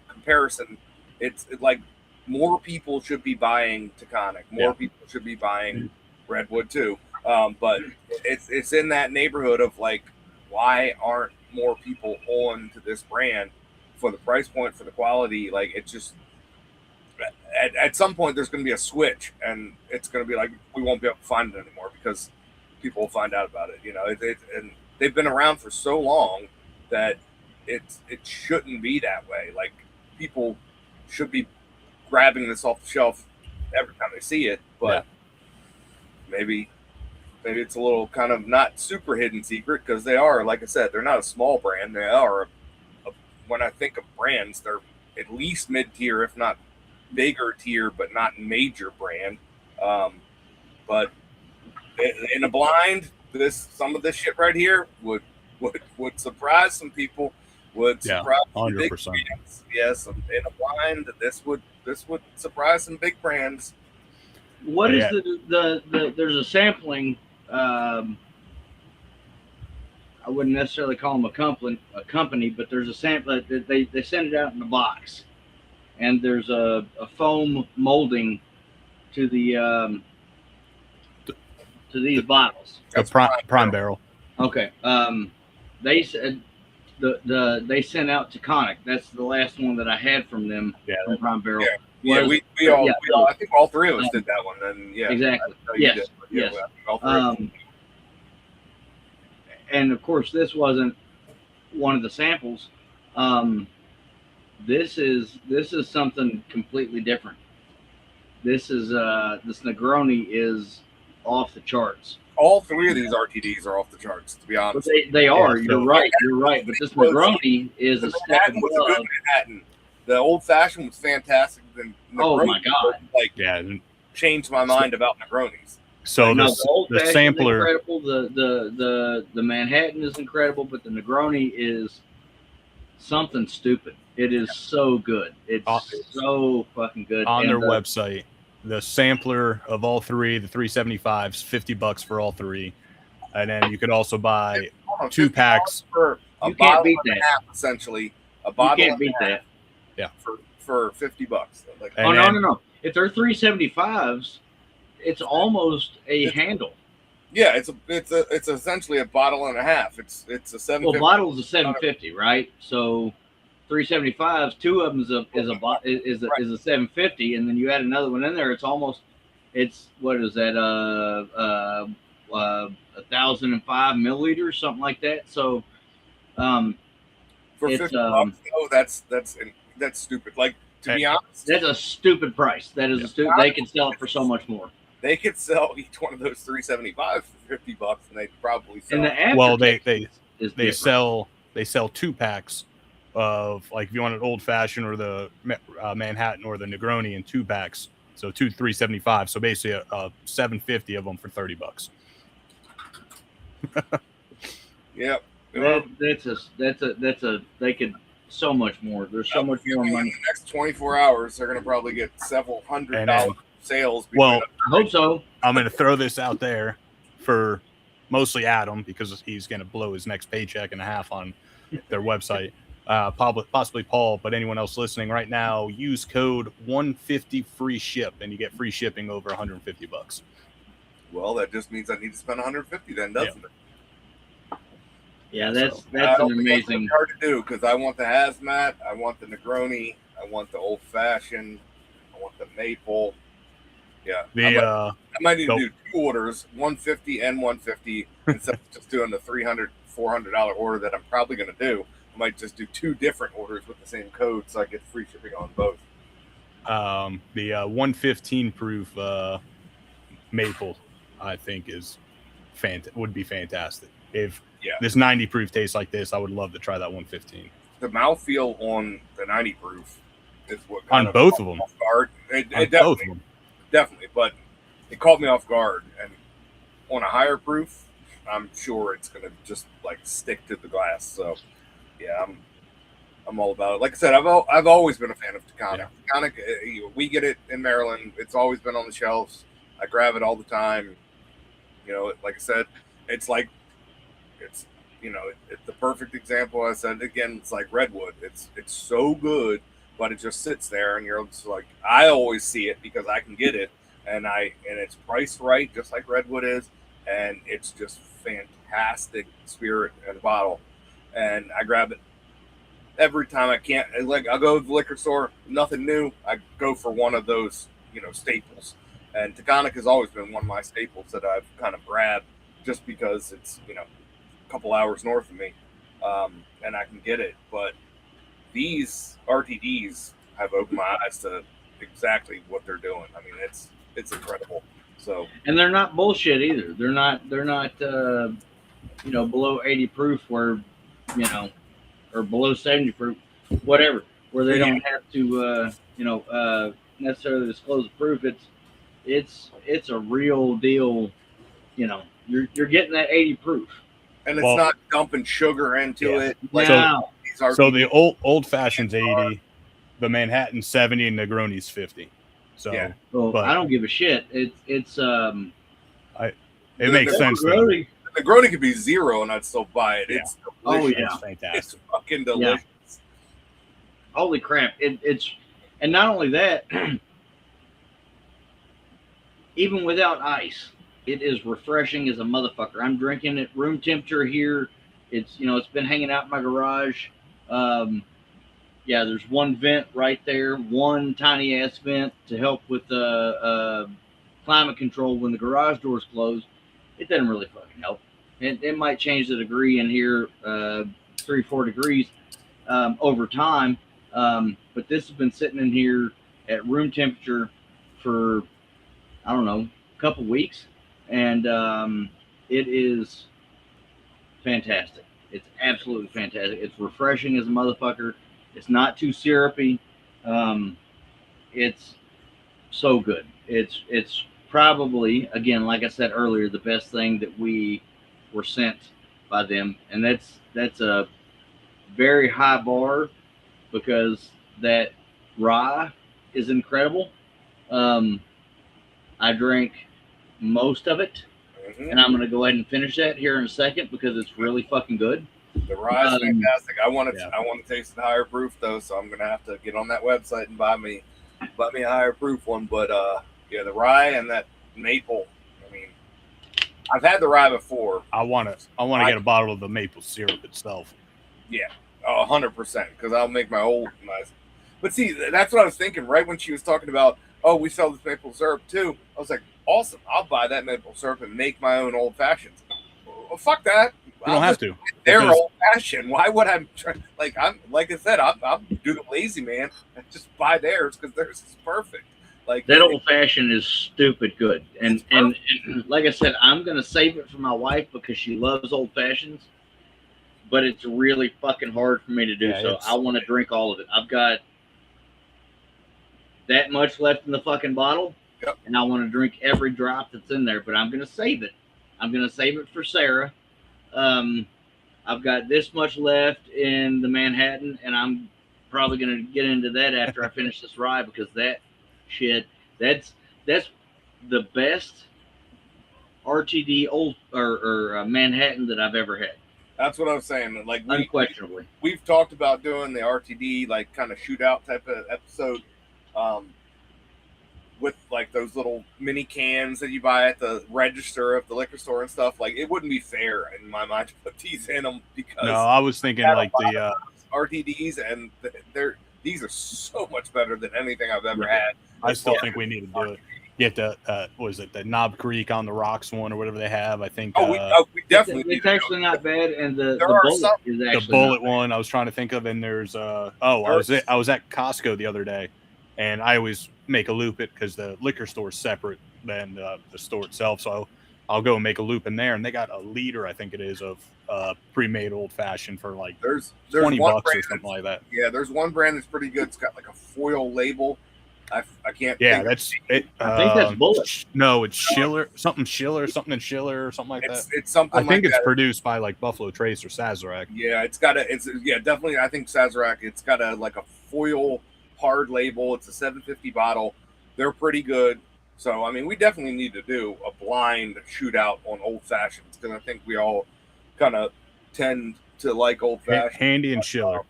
comparison. It's like more people should be buying Taconic. More people should be buying Redwood too. But it's in that neighborhood of like, why aren't more people on to this brand for the price point, for the quality? Like, it's just, at some point there's going to be a switch, and it's going to be like, we won't be able to find it anymore because people will find out about it. And they've been around for so long that it shouldn't be that way. Like, people should be grabbing this off the shelf every time they see it, but maybe it's a little kind of not super hidden secret, because they are, like I said, they're not a small brand. They are when I think of brands, they're at least mid-tier, if not bigger tier, but not major brand. But in a blind, some of this shit right here would surprise some people. Would surprise 100%. Big brands. Yes, in a blind, this would surprise some big brands. What is the there's a sampling. I wouldn't necessarily call them a company, but there's a sample that they send it out in a box, and there's a foam molding to the to these bottles. A prime barrel. Okay. They said they sent out Taconic. That's the last one that I had from them. From Prime Barrel. We all I think all three of us did that one. And exactly. Yes. And of course, this wasn't one of the samples. This is something completely different. This Negroni is off the charts. All three of these RTDs are off the charts, to be honest. But they are. You're right. But this Negroni is a step above. Was a good Manhattan. The old fashioned was fantastic. Oh my god! Changed my mind about Negronis. So the sampler, incredible. The Manhattan is incredible, but the Negroni is something stupid. It is so good. It's so fucking good. On their website, the sampler of all three, the 375s, $50 for all three, and then you could also buy Hold on, 2 $50 packs. for a You can't bottle beat and that. a half, essentially. A You bottle can't and beat a half that. Yeah. for $50. Like, And Oh, no, then- no, no. If they're 375s, it's almost a handle. yeah, it's essentially a bottle and a half. It's a Well, 750. bottles is 750, right? So 375s, two of them is a 750, and then you add another one in there. It's what is that? 1,005 milliliters, something like that. So, For it's, $50. No, that's stupid. Like, to be honest, that's a stupid price. That is a stupid. They can sell it for so much more. they could sell each one of those 375s for $50, and they'd probably sell. And the aftertaste Well, they is they different. sell 2 packs of, like, if you want an old fashioned or the Manhattan or the Negroni in 2 packs, so 2 375. So basically a 750 of them for $30. Yep. That's a they could so much more. There's so much more In money. the next 24 hours, they're going to probably get several $100 And then- sales. Well, I hope so. I'm going to throw this out there for mostly Adam, because he's going to blow his next paycheck and a half on their website. Possibly Paul, but anyone else listening right now, use code 150 free ship, and you get free shipping over $150. Well, that just means I need to spend 150 then, doesn't it? Yeah, So, that's I an don't think that's amazing. hard to do, because I want the hazmat, I want the Negroni, I want the old fashioned, I want the maple. Yeah, I might need to do 2 orders, 150 and 150, instead of just doing the $300, $400 order that I'm probably going to do. I might just do 2 different orders with the same code, so I get free shipping on both. The 115 proof maple, I think, would be fantastic. If this 90 proof tastes like this, I would love to try that 115. The mouthfeel on the 90 proof is what On both of them. off guard. It Both of definitely, them. definitely, but it caught me off guard. And on a higher proof, I'm sure it's going to just like stick to the glass. So, yeah, I'm all about it. Like I said, I've always been a fan of Taconic. Yeah. Taconic, we get it in Maryland. It's always been on the shelves. I grab it all the time. You know, like I said, it's the perfect example. I said again, it's like Redwood. It's so good, but it just sits there, and you're just like, I always see it because I can get it, and it's priced right, just like Redwood is, and it's just fantastic spirit in a bottle, and I grab it every time I can't. Like, I'll go to the liquor store, nothing new. I go for one of those, staples, and Taconic has always been one of my staples that I've kind of grabbed just because it's a couple hours north of me, and I can get it. But these RTDs have opened my eyes to exactly what they're doing. I mean, it's incredible. So, And they're not bullshit either. They're not below 80 proof or below 70 proof, whatever, where they don't have to necessarily disclose the proof. It's a real deal. You're getting that 80 proof. and it's not dumping sugar into it. Like, Now, these RTDs, So the old fashioned's 80, the Manhattan 70, and Negroni's 50. So Yeah. well, but- I don't give a shit. it makes sense. though. really, the Negroni could be 0, and I'd still buy it. Yeah. It's Oh, delicious. yeah. It's fantastic. It's fucking delicious. holy crap! It's and not only that, even without ice, it is refreshing as a motherfucker. I'm drinking it room temperature here. It's it's been hanging out in my garage. There's one vent right there, one tiny ass vent to help with the climate control when the garage door's closed. It doesn't really fucking help. It might change the degree in here, 3-4 degrees over time. But this has been sitting in here at room temperature for, I don't know, a couple weeks. And it is fantastic. It's absolutely fantastic. It's refreshing as a motherfucker. It's not too syrupy. It's so good. It's probably, again, like I said earlier, the best thing that we were sent by them. And that's a very high bar, because that rye is incredible. I drank most of it, Mhm. and I'm going to go ahead and finish that here in a second because it's really fucking good. The rye is fantastic. I want to yeah. I want to taste the higher proof though, so I'm gonna have to get on that website and buy me a higher proof one. But yeah, the rye and that maple. I mean, I've had the rye before. I want to get a bottle of the maple syrup itself. Yeah, 100%. Because I'll make my. But see, that's what I was thinking. Right when she was talking about, oh, we sell this maple syrup too. I was like, awesome. I'll buy that maple syrup and make my own old fashions. Well, fuck that. You don't have to. They're old fashioned. Why would I try? Like I said, I'll do the lazy man and just buy theirs because theirs is perfect. Like that old fashioned is stupid good, and like I said, I'm gonna save it for my wife because she loves old fashions. But it's really fucking hard for me to do. So I want to drink all of it. I've got that much left in the fucking bottle, and I want to drink every drop that's in there. But I'm gonna save it. I'm gonna save it for Sarah. I've got this much left in the Manhattan, and I'm probably gonna get into that after I finish this rye because that shit, that's the best RTD old or Manhattan that I've ever had. That's what I was saying. Like unquestionably, we've talked about doing the RTD like kind of shootout type of episode, with like those little mini cans that you buy at the register of the liquor store and stuff. Like it wouldn't be fair in my mind to put these in them because no, I was thinking like the RTDs and these are so much better than anything I've ever had. I still think we need to do it. Get the what is it, the Knob Creek on the Rocks one or whatever they have. I think we definitely it's actually not bad, and the bullet is actually the bullet one I was trying to think of, and there's I was at Costco the other day, and I always make a loop it because the liquor store is separate than the store itself, so I'll go and make a loop in there, and they got a liter, I think it is, of pre-made old fashioned for like there's $20 or something like that. Yeah, there's one brand that's pretty good. It's got like a foil label. I can't. Yeah, that's it. I think that's Bullet. No, it's Schiller, something in Schiller, or something like that. It's something. I think it's produced by like Buffalo Trace or Sazerac. Yeah, it's definitely. I think Sazerac. It's got like a foil hard label. It's a 750 bottle. They're pretty good. So I mean, we definitely need to do a blind shootout on old fashions because I think we all kind of tend to like old fashioned. Handy and Schiller.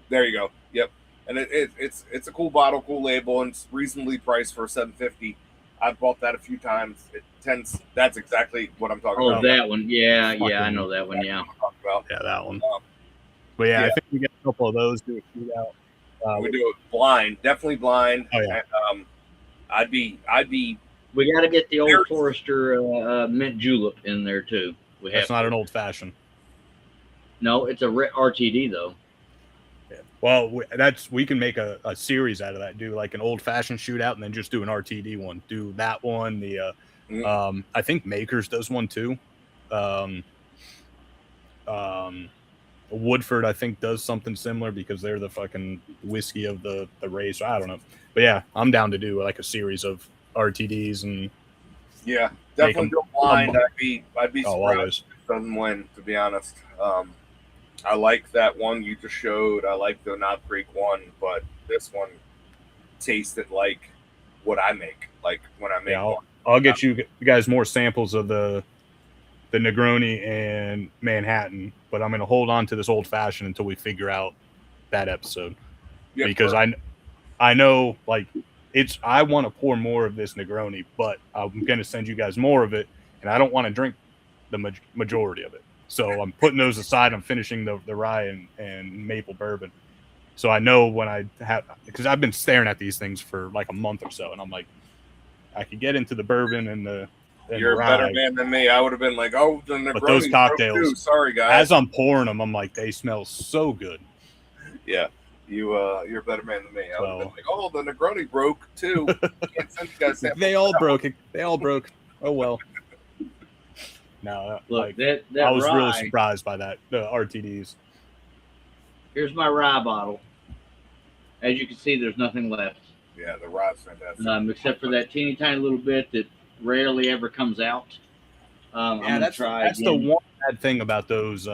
There you go. Yep. And it's a cool bottle, cool label, and it's reasonably priced for $7.50. I've bought that a few times. That's exactly what I'm talking about. Oh, that one. Yeah, I know that one. Yeah. Yeah, that one. But yeah, I think we get a couple of those. Do a shootout. We do it blind, definitely blind. Oh yeah. And, I'd be. We got to get the Old Forester mint julep in there too. That's not an old fashioned. No, it's a RTD though. Yeah. Well, we can make a series out of that. Do like an old fashioned shootout, and then just do an RTD one. Do that one. The I think Makers does one too. Woodford, I think, does something similar because they're the fucking whiskey of the race. I don't know, but yeah, I'm down to do like a series of RTDs and yeah, definitely go blind. I'd be surprised if it doesn't win. To be honest, I like that one you just showed. I like the Knob Creek one, but this one tasted like what I make. Like when I make one. I'll get you guys more samples of the Negroni and Manhattan, but I'm going to hold on to this old fashioned until we figure out that episode. Yeah, because I know like I want to pour more of this Negroni, but I'm going to send you guys more of it, and I don't want to drink the majority of it. So I'm putting those aside. I'm finishing the rye and maple bourbon. So I know when I have, because I've been staring at these things for like a month or so, and I'm like, I could get into the bourbon and the. You're a better man than me. I would have been like, oh, the Negroni. But those cocktails, sorry guys. As I'm pouring them, I'm like, they smell so good. Yeah, you're a better man than me. I would have been like, oh, the Negroni broke too. Can't send you guys samples. They all broke. They all broke. Oh well. No, look, like, that I was rye, really surprised by that. The RTDs. Here's my rye bottle. As you can see, there's nothing left. Yeah, the rye's fantastic. Except for that teeny tiny little bit that rarely ever comes out. I'm gonna try. That's the one bad thing about those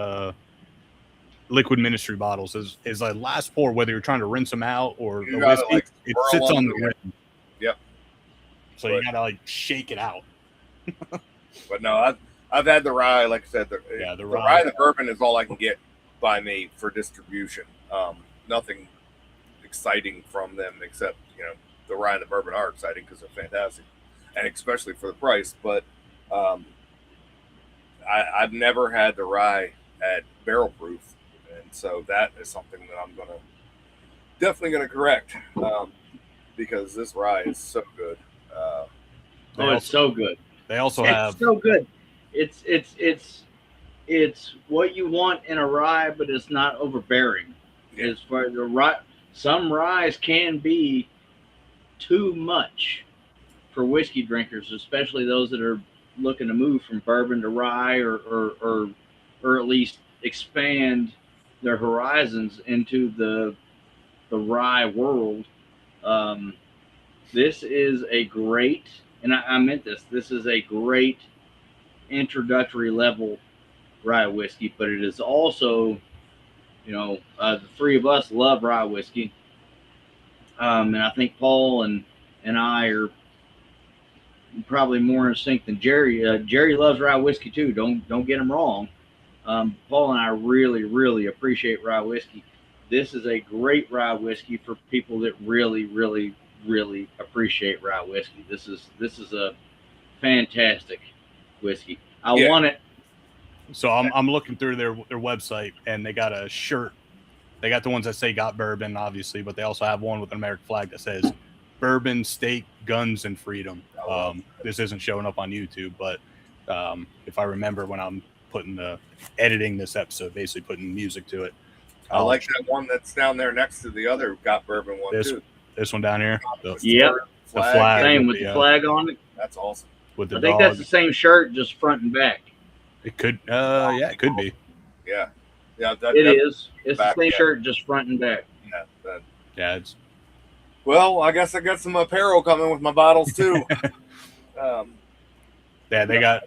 liquid ministry bottles is like last pour, whether you're trying to rinse them out or the whiskey, it sits on the rim. Yep. So you gotta like shake it out. But no, I've had the rye. Like I said, the rye and the bourbon is all I can get by me for distribution. Nothing exciting from them except the rye and the bourbon are exciting because they're fantastic, and especially for the price. But I've never had the rye at barrel proof, and so that is something that I'm definitely gonna correct because this rye is so good. It's so good. They also It's so good. It's what you want in a rye, but it's not overbearing. Yeah. As far as the rye, some ryes can be too much for whiskey drinkers, especially those that are looking to move from bourbon to rye, or at least expand their horizons into the rye world. This is a great, and I meant this. This is a great introductory level rye whiskey, but it is also, the three of us love rye whiskey, and I think Paul and I are probably more in sync than Jerry. Jerry loves rye whiskey too. Don't get him wrong. Paul and I really, really appreciate rye whiskey. This is a great rye whiskey for people that really, really, really appreciate rye whiskey. This is a fantastic whiskey. I want it. So I'm looking through their website, and they got a shirt. They got the ones that say "Got Bourbon," obviously, but they also have one with an American flag that says "Bourbon, Steak, Guns, and Freedom." This isn't showing up on YouTube, but if I remember when I'm editing this episode, basically putting music to it. I like that one that's down there next to the other Got Bourbon one too. This one down here. Yep. The flag. Same with the flag on it. That's awesome. With the I think that's the same shirt, just front and back. It could, yeah, it could be. Yeah, it is. It's the same shirt, just front and back. Yeah, it's. Well, I guess I got some apparel coming with my bottles too. Yeah, they got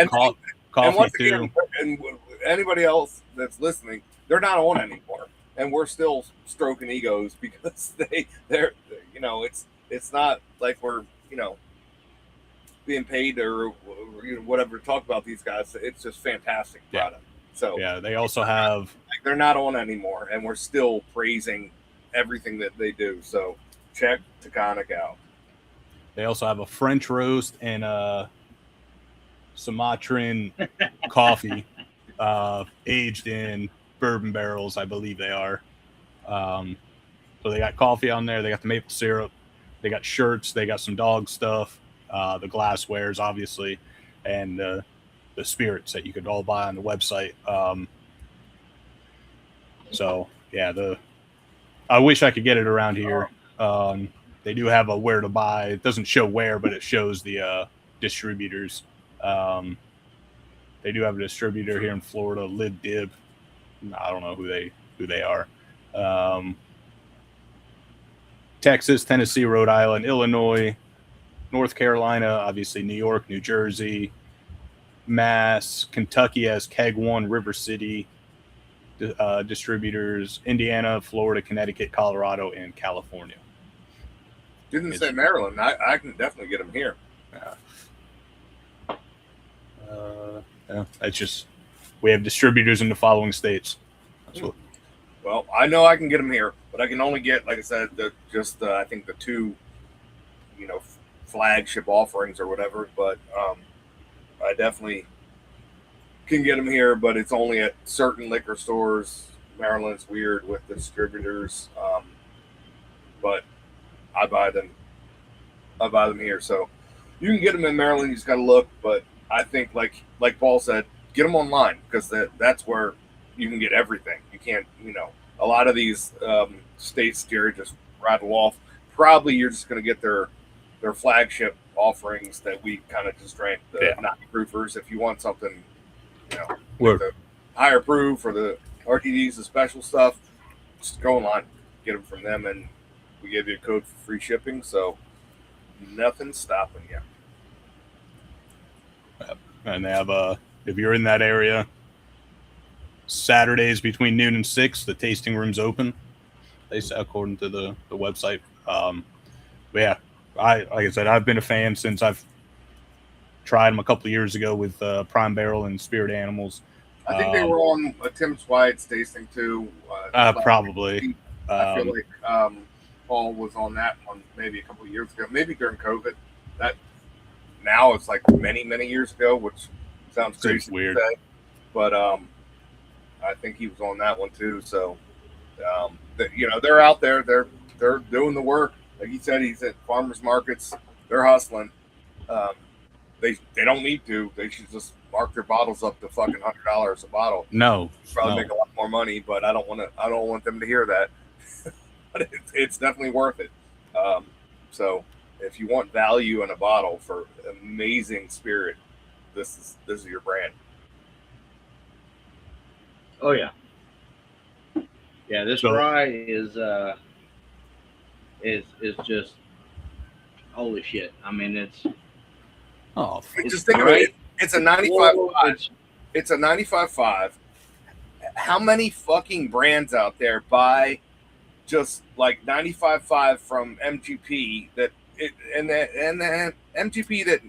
coffee and once too. Again, and anybody else that's listening, they're not on anymore, and we're still stroking egos because they're it's not like we're being paid or whatever to talk about these guys. It's just fantastic product. So yeah, they also have they're not on anymore, and we're still praising everything that they do. So check Taconic out. They also have a French roast and a Sumatran coffee aged in bourbon barrels, I believe they are. So they got coffee on there. They got the maple syrup. They got shirts. They got some dog stuff. The glasswares, obviously, and the spirits that you could all buy on the website. So yeah, I wish I could get it around here. They do have a where to buy. It doesn't show where, but it shows the distributors. They do have a distributor here in Florida, Lib Dib. I don't know who they are. Texas, Tennessee, Rhode Island, Illinois, North Carolina, obviously New York, New Jersey, Mass, Kentucky has Keg One, River City distributors, Indiana, Florida, Connecticut, Colorado, and California. Didn't say Maryland. I can definitely get them here. Yeah, it's just we have distributors in the following states. Well, I know I can get them here, but I can only get, like I said, I think the two, flagship offerings or whatever. But I definitely can get them here, but it's only at certain liquor stores. Maryland's weird with the distributors, but I buy them here. So you can get them in Maryland. You just got to look. But I think, like Paul said, get them online because that's where you can get everything. You can't, a lot of these states, Jerry just rattle off. Probably you're just going to get their flagship offerings that we kind of just drank, the not proofers. If you want something, the higher proof or the RTDs, the special stuff, just go online, get them from them, and we give you a code for free shipping. So nothing's stopping you. And they have if you're in that area, Saturdays between noon and 6, the tasting room's open. They say, according to the website. But yeah, like I said, I've been a fan since I've tried them a couple of years ago with Prime Barrel and Spirit Animals. I think they were on Tim Swide's tasting too. Probably. I feel like Paul was on that one maybe a couple of years ago, maybe during COVID. That now it's like many years ago, which sounds crazy weird. to say, but I think he was on that one too. So they're out there, they're doing the work. Like he said, he's at farmers markets, they're hustling. They don't need to. They should just mark their bottles up to fucking $100 a bottle. No, probably make a lot more money, but I don't want them to hear that. But it's definitely worth it. So if you want value in a bottle for amazing spirit, this is your brand. Oh yeah. Yeah, this rye is just holy shit. I mean, it's just think about it. It's a 95.5. It's a 95.5. How many fucking brands out there buy just like 95.5 from MGP and the MGP that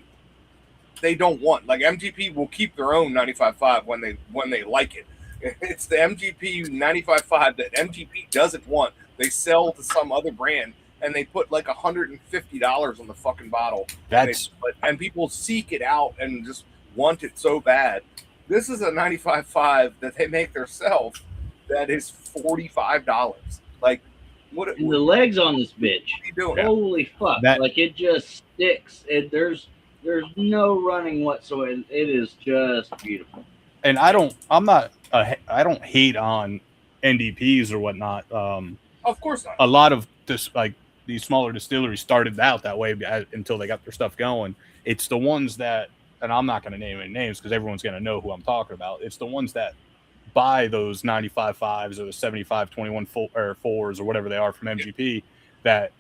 they don't want? Like MGP will keep their own 95.5 when they like it. It's the MGP 95.5 that MGP doesn't want. They sell to some other brand and they put like $150 on the fucking bottle. And people seek it out and just want it so bad. This is a 95.5 that they make themselves that is $45. Like, what? And the legs on this bitch. What are you doing? Holy fuck! Like it just sticks. There's no running whatsoever. It is just beautiful. And I don't hate on NDPs or whatnot. Of course not. A lot of this, like these smaller distilleries, started out that way until they got their stuff going. It's the ones that, and I'm not going to name any names because everyone's going to know who I'm talking about. It's the ones that buy those 95.5s or the 75/21 4s or whatever they are from MGP that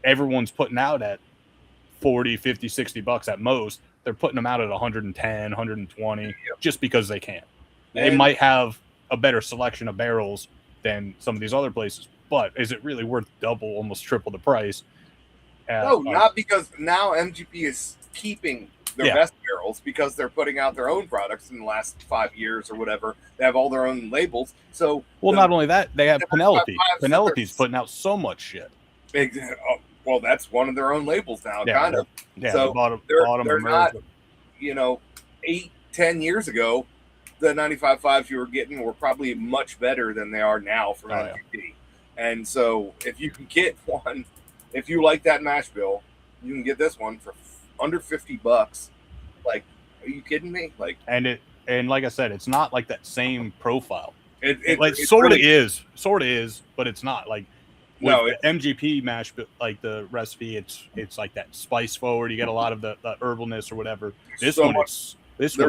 everyone's putting out at 40, 50, 60 bucks at most. They're putting them out at 110, 120 just because they can. They might have a better selection of barrels than some of these other places, but is it really worth double, almost triple the price? No, not because now MGP is keeping their best barrels because they're putting out their own products in the last 5 years or whatever. They have all their own labels. So not only that, they have Penelope. Penelope's putting out so much shit. Well, that's one of their own labels now, kind of. Yeah, so they're not, 8-10 years ago, the 95.5s you were getting were probably much better than they are now from MGP. Yeah. And so if you can get one, if you like that mash bill, you can get this one for under $50. Like, are you kidding me? Like, and like I said, it's not like that same profile. It sort of is, but it's not like. No, the MGP mash, like the recipe, it's like that spice forward. You get a lot of the herbalness or whatever. This one's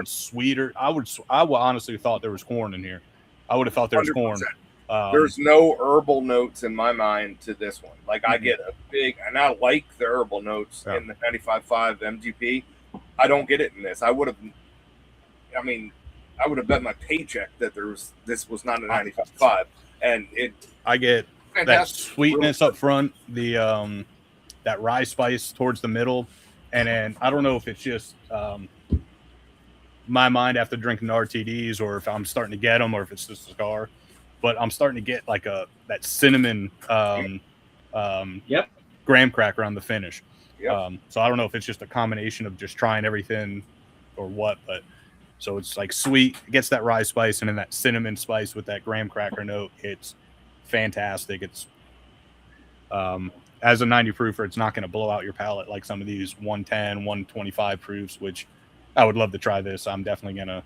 sweeter. I would honestly thought there was corn in here. I would have thought there was 100%. Corn. There's no herbal notes in my mind to this one. Like I get a big, and I like the herbal notes in the 95.5 MGP. I don't get it in this. I would have bet my paycheck that this was not a 95.5, and I get. Fantastic. That sweetness up front, the that rye spice towards the middle, and then I don't know if it's just my mind after drinking the RTDs, or if I'm starting to get them, or if it's just a cigar, but I'm starting to get like that cinnamon graham cracker on the finish. Yep. So I don't know if it's just a combination of just trying everything or what, but so it's like sweet, it gets that rye spice, and then that cinnamon spice with that graham cracker note. It's fantastic. It's as a 90 proofer, it's not going to blow out your palate like some of these 110, 125 proofs, which I would love to try this. I'm definitely going to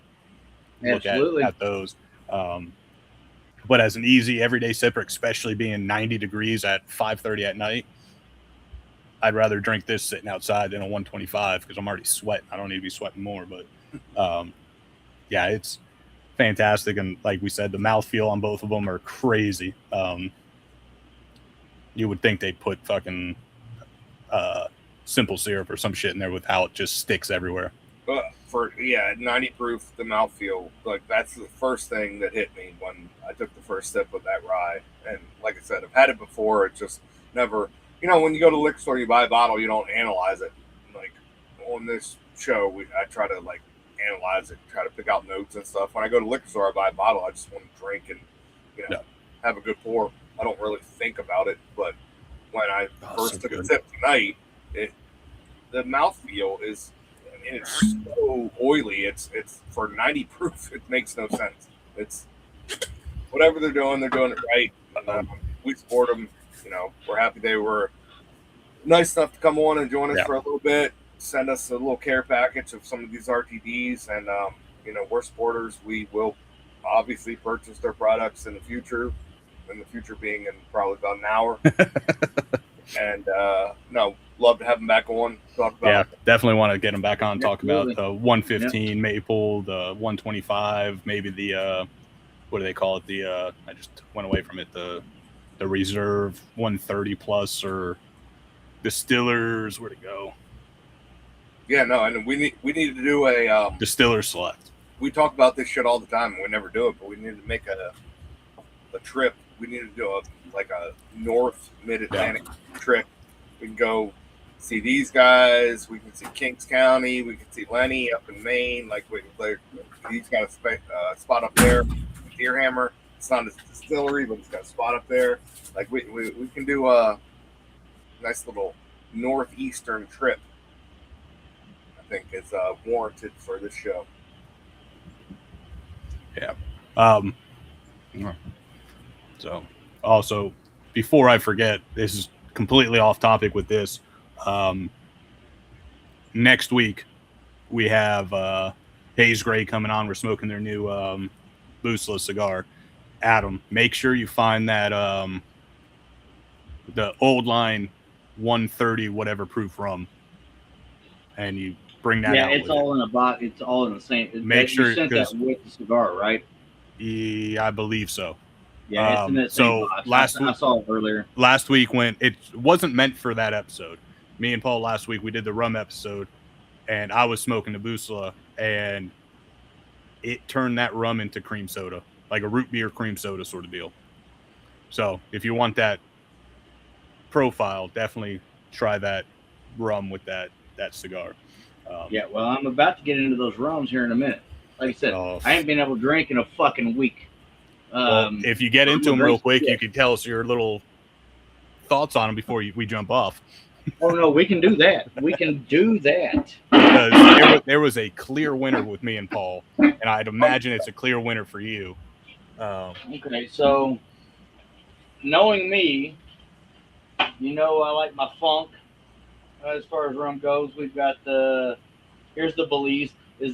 look at those. But as an easy everyday sipper, especially being 90 degrees at 5:30 at night, I'd rather drink this sitting outside than a 125 because I'm already sweating. I don't need to be sweating more, but it's fantastic. And like we said, the mouthfeel on both of them are crazy. You would think they'd put fucking simple syrup or some shit in there with how it just sticks everywhere. 90 proof, the mouthfeel, like that's the first thing that hit me when I took the first sip of that rye. And like I said, I've had it before. It just never you know, when you go to the liquor store, you buy a bottle, you don't analyze it. Like on this show, I try to like analyze it, try to pick out notes and stuff. When I go to the liquor store, I buy a bottle. I just want to drink and, you know, have a good pour. I don't really think about it, but when I first took a sip tonight, the mouthfeel is, I mean, it's so oily. It's for 90 proof. It makes no sense. It's whatever they're doing it right. We support them. You know, we're happy they were nice enough to come on and join us for a little bit. Send us a little care package of some of these RTDs, and you know, we're supporters. We will obviously purchase their products in the future. In the future being in probably about an hour. And no, love to have them back on. Talk about definitely want to get them back on. Talk about the 115 maple, the 125, maybe the what do they call it? The I just went away from it. The reserve 130 plus or distillers. Where'd it go? Yeah, no, and we need to do a distiller select. We talk about this shit all the time, and we never do it. But we need to make a trip. We need to do a North Mid-Atlantic trip. We can go see these guys. We can see Kings County. We can see Lenny up in Maine. Like he's got a spot up there. Deerhammer. It's not a distillery, but it's got a spot up there. Like we can do a nice little northeastern trip. I think is warranted for this show. Yeah. So, also, before I forget, this is completely off topic with this. Next week, we have Haze Gray coming on. We're smoking their new Boostless cigar. Adam, make sure you find that the old line 130 whatever proof rum, and you bring that out. Yeah, it's all in a box. It's all in the same. Make sure you sent that with the cigar, right? Yeah, I believe so. Yeah, it's in that same box. I saw it earlier. Last week when it wasn't meant for that episode, me and Paul last week we did the rum episode, and I was smoking the Busla, and it turned that rum into cream soda, like a root beer cream soda sort of deal. So if you want that profile, definitely try that rum with that cigar. Yeah, well, I'm about to get into those rums here in a minute. Like I said, I ain't been able to drink in a fucking week. Well, if you get into them real quick, you could tell us your little thoughts on them before we jump off. Oh, no, we can do that. We can do that. Because there was a clear winner with me and Paul, and I'd imagine it's a clear winner for you. Okay, so knowing me, you know I like my funk. As far as rum goes, we've got here's the Belize. We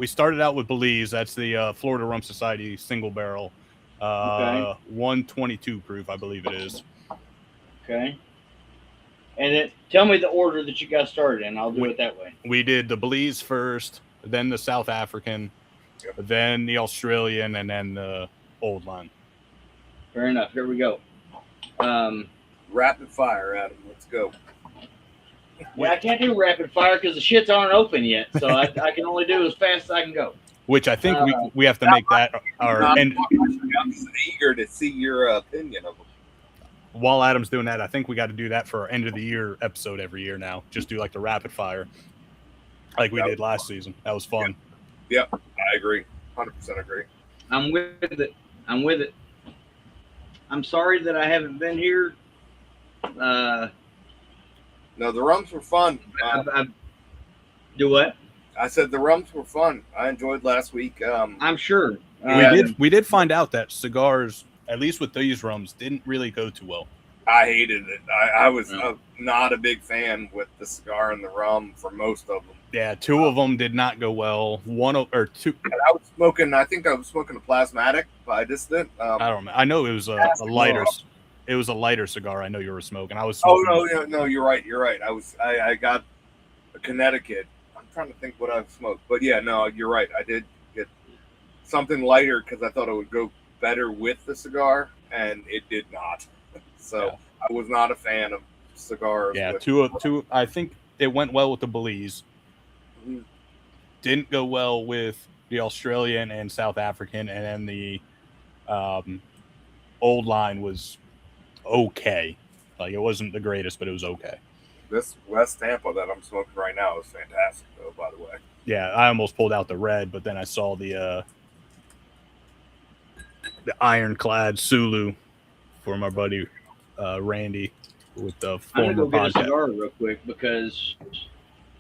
started out with Belize. That's the Florida Rum Society single barrel, 122 proof, I believe it is. Okay. And tell me the order that you got started in. I'll do it that way. We did the Belize first, then the South African, then the Australian, and then the old line. Fair enough. Here we go. Rapid fire, Adam. Let's go. Yeah, I can't do rapid fire because the shits aren't open yet, so I can only do as fast as I can go. Which I think we have to make that our end. I'm just eager to see your opinion of them. While Adam's doing that, I think we got to do that for our end of the year episode every year now. Just do like the rapid fire, like we did last season. That was fun. Yep, I agree. 100% agree. I'm with it. I'm sorry that I haven't been here. No, the rums were fun. Do what? I said the rums were fun. I enjoyed last week. I'm sure. We did find out that cigars, at least with these rums, didn't really go too well. I hated it. I was not a big fan with the cigar and the rum for most of them. Yeah, two of them did not go well. One or two. I think I was smoking a Plasmatic by Dissident. I don't know. I know it was a lighter. It was a lighter cigar. I know you were smoking. I was. Smoking no, you're right. I got a Connecticut. I'm trying to think what I've smoked, but yeah, no, you're right. I did get something lighter because I thought it would go better with the cigar, and it did not. So I was not a fan of cigars. Yeah, two. I think it went well with the Belize. Mm-hmm. Didn't go well with the Australian and South African, and then the old line was okay. Like, it wasn't the greatest, but it was okay. This West Tampa that I'm smoking right now is fantastic, though, by the way. Yeah, I almost pulled out the red, but then I saw the ironclad Sulu from our buddy Randy with the I'm gonna former go get a podcast. cigar real quick because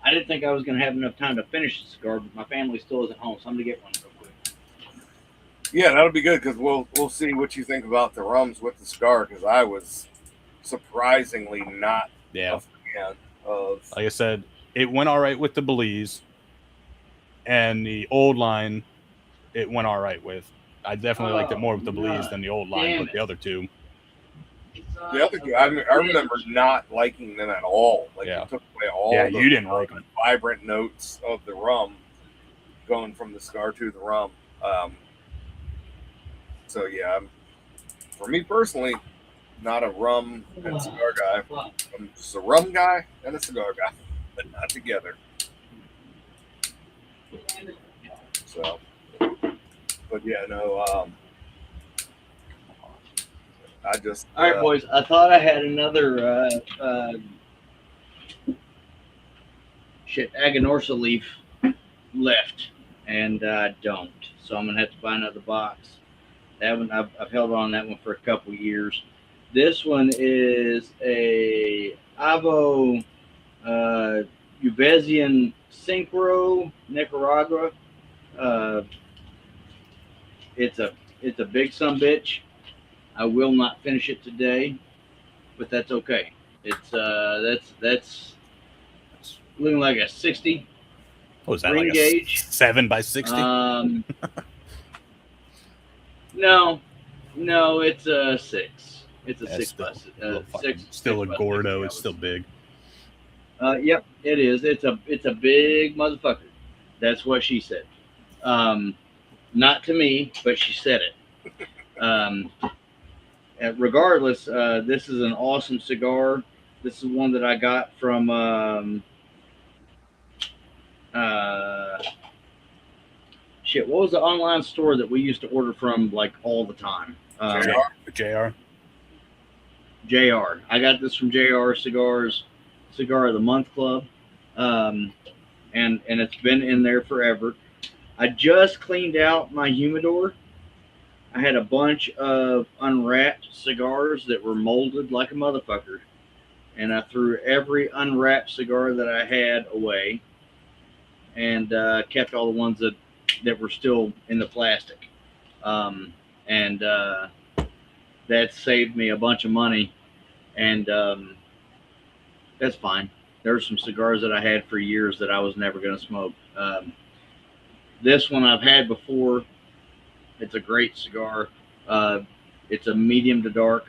I didn't think I was gonna have enough time to finish the cigar, but my family still isn't home, so I'm gonna get one real quick. Yeah, that'll be good because we'll see what you think about the rums with the cigar, because I was surprisingly not Yeah, a fan of. like I said, it went all right with the Belize, and the old line, it went all right with. I definitely liked it more with the Belize than the old line, Damn but the other two, The other, I remember not liking them at all. Like, Yeah. it took away all Yeah, the you didn't like them. vibrant notes of the rum, going from the cigar to the rum. So yeah, for me personally, not a rum and cigar guy. I'm just a rum guy and a cigar guy, but not together. So, but yeah, no. I just. All right, boys. I thought I had another Aganorsa leaf left, and I don't. So I'm gonna have to buy another box. That one I've held on that one for a couple years. This one is a Avo Uvezian Synchro Nicaragua. It's a big sumbitch. I will not finish it today, but that's okay. It's that's looking like a 60 what was that, ring like gauge. 7 by 60? No, it's a 6. It's a Yeah, 6 still, by still a 6 by Gordo. 60. It's still big. Yep, it is. It's a big motherfucker. That's what she said. Not to me, but she said it. Regardless, this is an awesome cigar. This is one that I got from what was the online store that we used to order from like all the time? JR. JR. I got this from JR Cigars, Cigar of the Month Club, and it's been in there forever. I just cleaned out my humidor. I had a bunch of unwrapped cigars that were molded like a motherfucker, and I threw every unwrapped cigar that I had away, and kept all the ones that were still in the plastic, and that saved me a bunch of money, and that's fine. There were some cigars that I had for years that I was never going to smoke. This one I've had before. It's a great cigar. It's a medium to dark.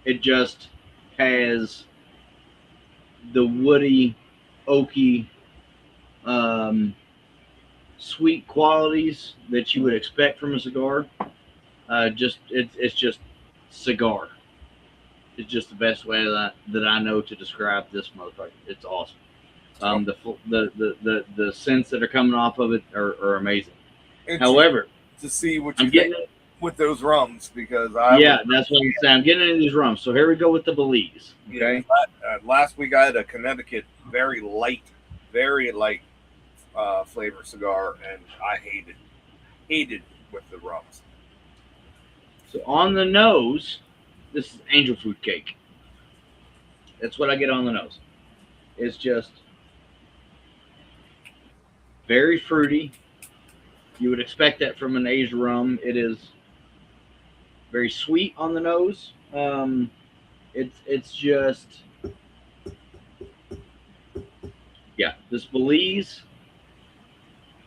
It just has the woody, oaky, sweet qualities that you would expect from a cigar. It's just cigar. It's just the best way that I know to describe this motherfucker. It's awesome. The scents that are coming off of it are amazing. However, to see what I'm you getting think with those rums, because that's what I'm saying. I'm getting into these rums. So here we go with the Belize. Okay. Last week I had a Connecticut very light flavor cigar, and I hated with the rums. So on the nose, this is angel food cake. That's what I get on the nose. It's just very fruity. You would expect that from an aged rum. It is very sweet on the nose. It's just, yeah. This Belize,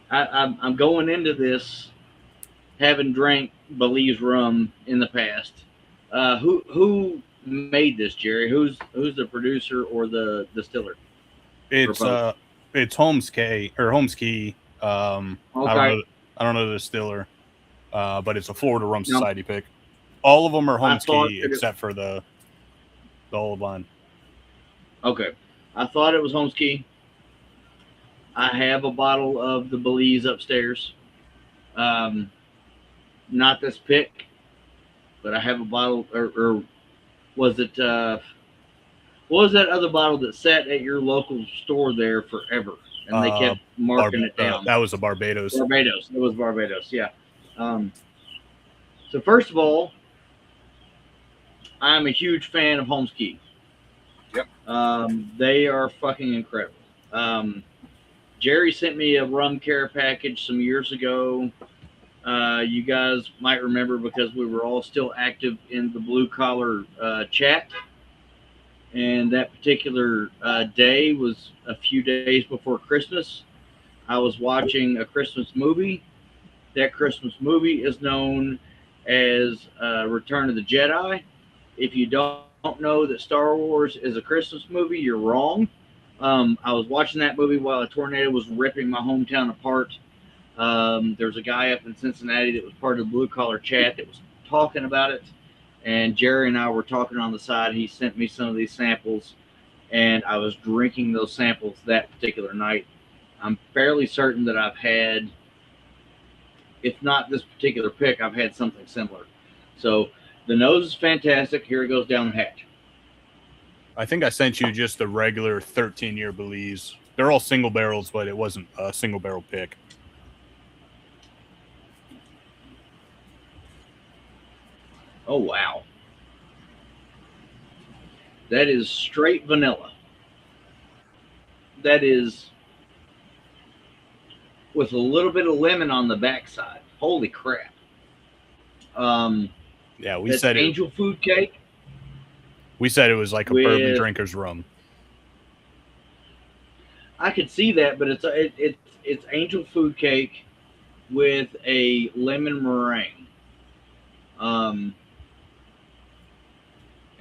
I'm going into this having drank Belize rum in the past. Who made this, Jerry? Who's the producer or the distiller? It's Holmes Key. Okay. I don't know the distiller, but it's a Florida Rum Society pick. All of them are Holmes Key except for the old line. Okay, I thought it was Holmes Key. I have a bottle of the Belize upstairs. not this pick, but I have a bottle, or was it, what was that other bottle that sat at your local store there forever? And they kept marking it down. That was a Barbados. Barbados. It was Barbados, yeah. So first of all, I'm a huge fan of Holmes Key. Yep. They are fucking incredible. Jerry sent me a rum care package some years ago. You guys might remember because we were all still active in the blue collar chat. And that particular day was a few days before Christmas. I was watching a Christmas movie. That Christmas movie is known as Return of the Jedi. If you don't know that Star Wars is a Christmas movie, you're wrong. I was watching that movie while a tornado was ripping my hometown apart. There's a guy up in Cincinnati that was part of the blue collar chat that was talking about it. And Jerry and I were talking on the side. He sent me some of these samples, and I was drinking those samples that particular night. I'm fairly certain that I've had, if not this particular pick, I've had something similar. So the nose is fantastic. Here it goes down the hatch. I think I sent you just the regular 13-year Belize. They're all single barrels, but it wasn't a single barrel pick. Oh, wow. That is straight vanilla. That is with a little bit of lemon on the backside. Holy crap. Yeah, we said angel food cake. We said it was like a bourbon drinker's rum. I could see that, but it's angel food cake with a lemon meringue.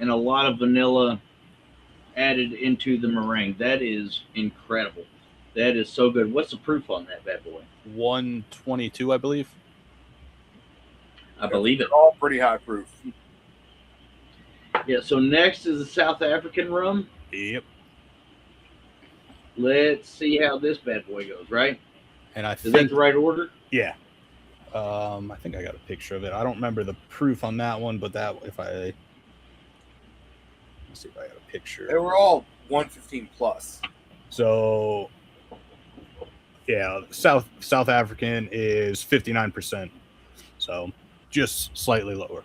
And a lot of vanilla added into the meringue. That is incredible. That is so good. What's the proof on that bad boy? 122, I believe. I believe it. They're all pretty high proof. Yeah, so next is a South African rum. Yep. Let's see how this bad boy goes, right? And I Is think that the right order? Yeah. I think I got a picture of it. I don't remember the proof on that one, but let's see if I got a picture. They were all 115 plus. So yeah, South African is 59%. So just slightly lower.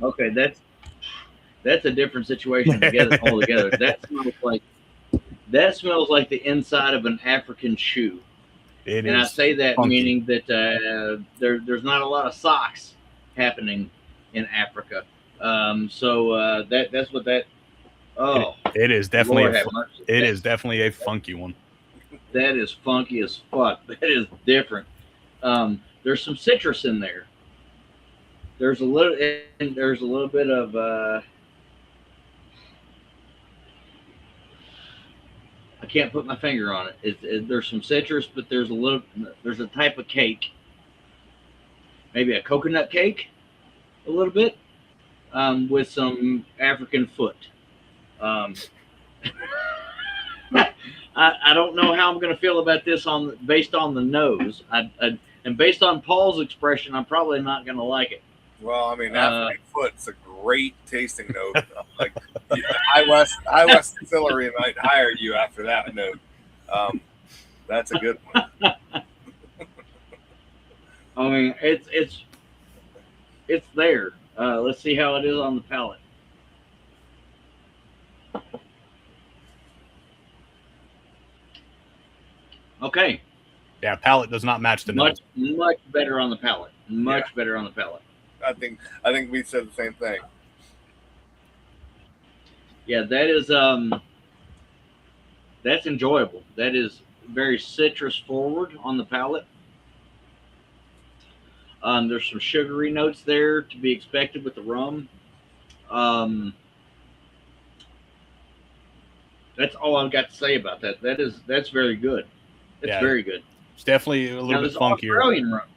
Okay, that's a different situation altogether. That smells like the inside of an African shoe. And I say that funky. meaning that there's not a lot of socks happening in Africa. So that's what that. Oh, it is definitely Lord is definitely a funky one. That is funky as fuck. That is different. There's some citrus in there. There's a little bit of I can't put my finger on it. There's some citrus, but there's a type of cake, maybe a coconut cake, a little bit, with some African foot. I don't know how I'm going to feel about this based on the nose. And based on Paul's expression, I'm probably not going to like it. Well, I mean, African foot's a great tasting note. Like High West Distillery might hire you after that note. That's a good one. I mean, it's there. Let's see how it is on the palate. Okay. Yeah, palate does not match the nose. Much better on the palate. Much better on the palate. I think we said the same thing. Yeah, that is that's enjoyable. That is very citrus forward on the palate. There's some sugary notes there to be expected with the rum. That's all I've got to say about that. That's very good. It's very good. It's definitely a little bit funkier. Australian rum.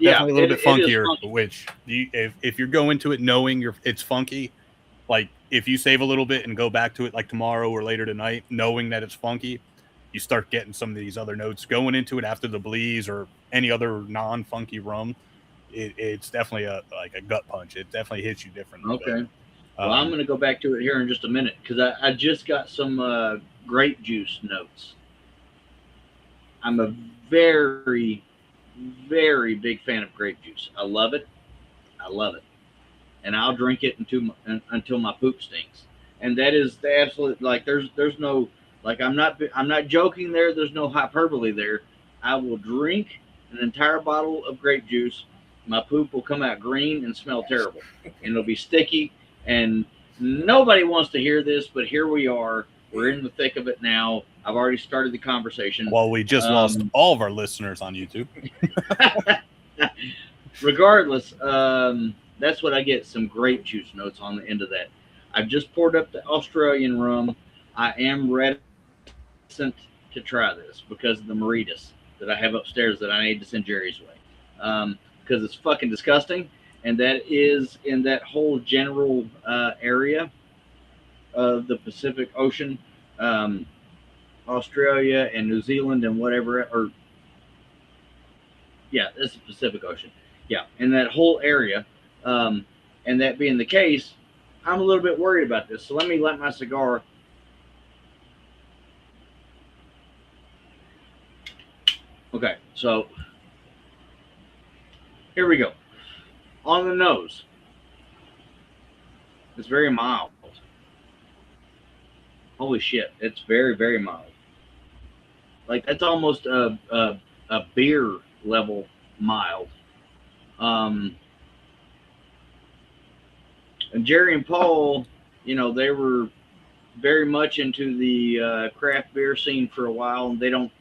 Definitely a little bit funkier. Which if you go into it knowing it's funky, like if you save a little bit and go back to it like tomorrow or later tonight, knowing that it's funky, you start getting some of these other notes going into it after the Belize or any other non-funky rum. it's definitely a gut punch. It definitely hits you differently. Okay. Well, I'm going to go back to it here in just a minute because I just got some grape juice notes. I'm a very, very big fan of grape juice. I love it. I love it. And I'll drink it until my poop stinks. And that is the absolute, like, there's no, like, I'm not joking there. There's no hyperbole there. I will drink an entire bottle of grape juice. My poop will come out green and smell terrible. And it'll be sticky. And nobody wants to hear this, but here we are. We're in the thick of it now. I've already started the conversation. Well, we just lost all of our listeners on YouTube. Regardless, that's what I get, some grape juice notes on the end of that. I've just poured up the Australian rum. I am reticent to try this because of the Meritas that I have upstairs that I need to send Jerry's way. Because it's fucking disgusting. And that is in that whole general area of the Pacific Ocean, Australia and New Zealand and whatever, or yeah, it's the Pacific Ocean. Yeah, in that whole area. And that being the case, I'm a little bit worried about this. So let me light my cigar. Okay, so here we go. On the nose, it's very mild. Holy shit, it's very, very mild. Like, that's almost a beer level mild. And Jerry and Paul, you know, they were very much into the craft beer scene for a while, and they don't.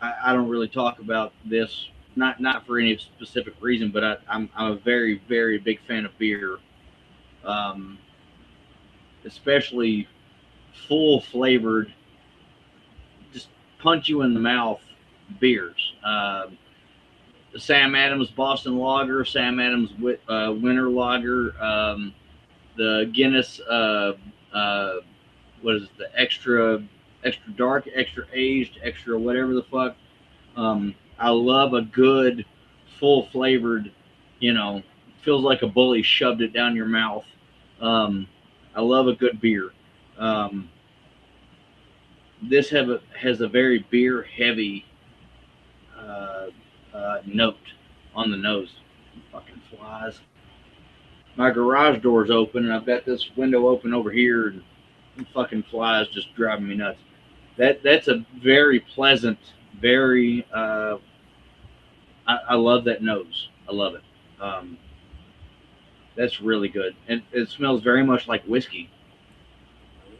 I don't really talk about this, not for any specific reason, but I'm a very, very big fan of beer, especially full flavored, just punch you in the mouth beers. The Sam Adams Boston Lager, Sam Adams Winter Lager, the Guinness, what is it, the extra dark, extra aged, extra whatever the fuck. I love a good, full flavored, you know, feels like a bully shoved it down your mouth. I love a good beer. This has a very beer heavy note on the nose. Fucking flies. My garage door's open and I've got this window open over here and fucking flies just driving me nuts. That's a very pleasant, very I love that nose. I love it. That's really good. And it smells very much like whiskey.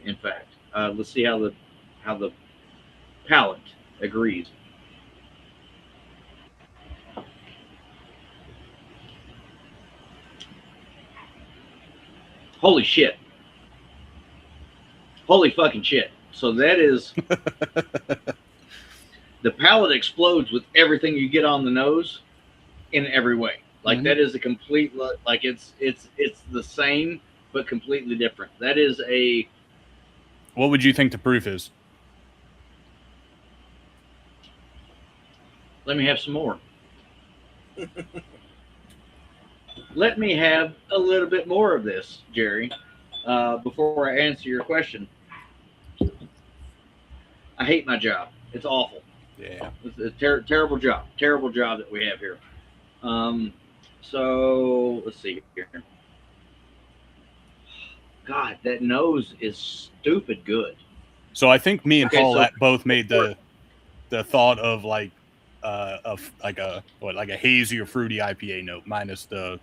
In fact, let's see how the palate agrees. Holy shit. Holy fucking shit. So that is the palate explodes with everything you get on the nose in every way. Like that is a complete, like it's the same but completely different. That is a. What would you think the proof is? Let me have some more. Let me have a little bit more of this, Jerry, before I answer your question. I hate my job. It's awful. Yeah. It's a terrible job. Terrible job that we have here. So let's see here. God, that nose is stupid good. So I think me and Paul both made the thought of like a hazy or fruity IPA note minus the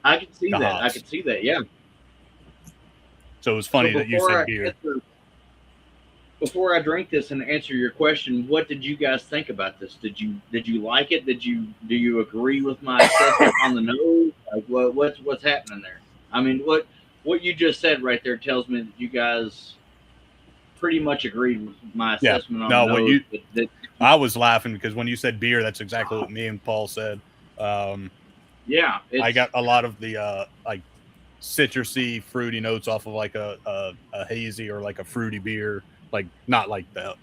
I could see that. hops. I could see that. Yeah. So it was funny that you said beer. Before I drink this and answer your question, what did you guys think about this? Did you like it? Do you agree with my assessment on the nose? Like what's happening there? I mean, what you just said right there tells me that you guys pretty much agreed with my assessment on the nose. I was laughing because when you said beer, that's exactly what me and Paul said. Yeah, I got a lot of the like citrusy, fruity notes off of like a hazy or like a fruity beer, like not like the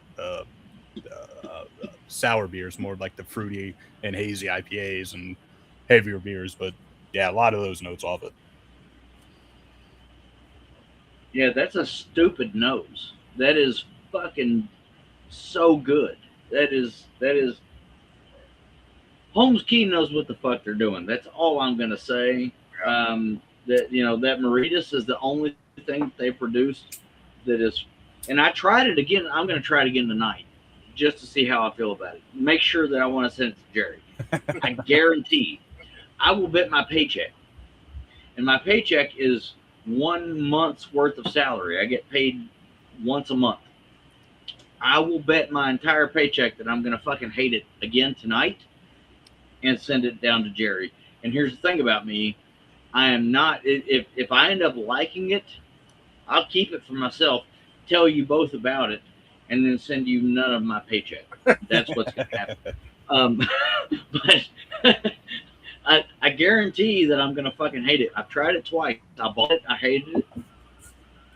sour beers, more like the fruity and hazy IPAs and heavier beers. But yeah, a lot of those notes off it. Yeah, that's a stupid nose. That is fucking so good. That is Holmes Key knows what the fuck they're doing. That's all I'm gonna say. That that Meritas is the only thing that they produced that is, and I tried it again. I'm gonna try it again tonight just to see how I feel about it. Make sure that I want to send it to Jerry. I guarantee I will bet my paycheck, and my paycheck is 1 month's worth of salary. I get paid once a month. I will bet my entire paycheck that I'm gonna fucking hate it again tonight and send it down to Jerry. And here's the thing about me. I am not, if I end up liking it, I'll keep it for myself, tell you both about it, and then send you none of my paycheck. That's what's going to happen. But I guarantee that I'm going to fucking hate it. I've tried it twice. I bought it. I hated it.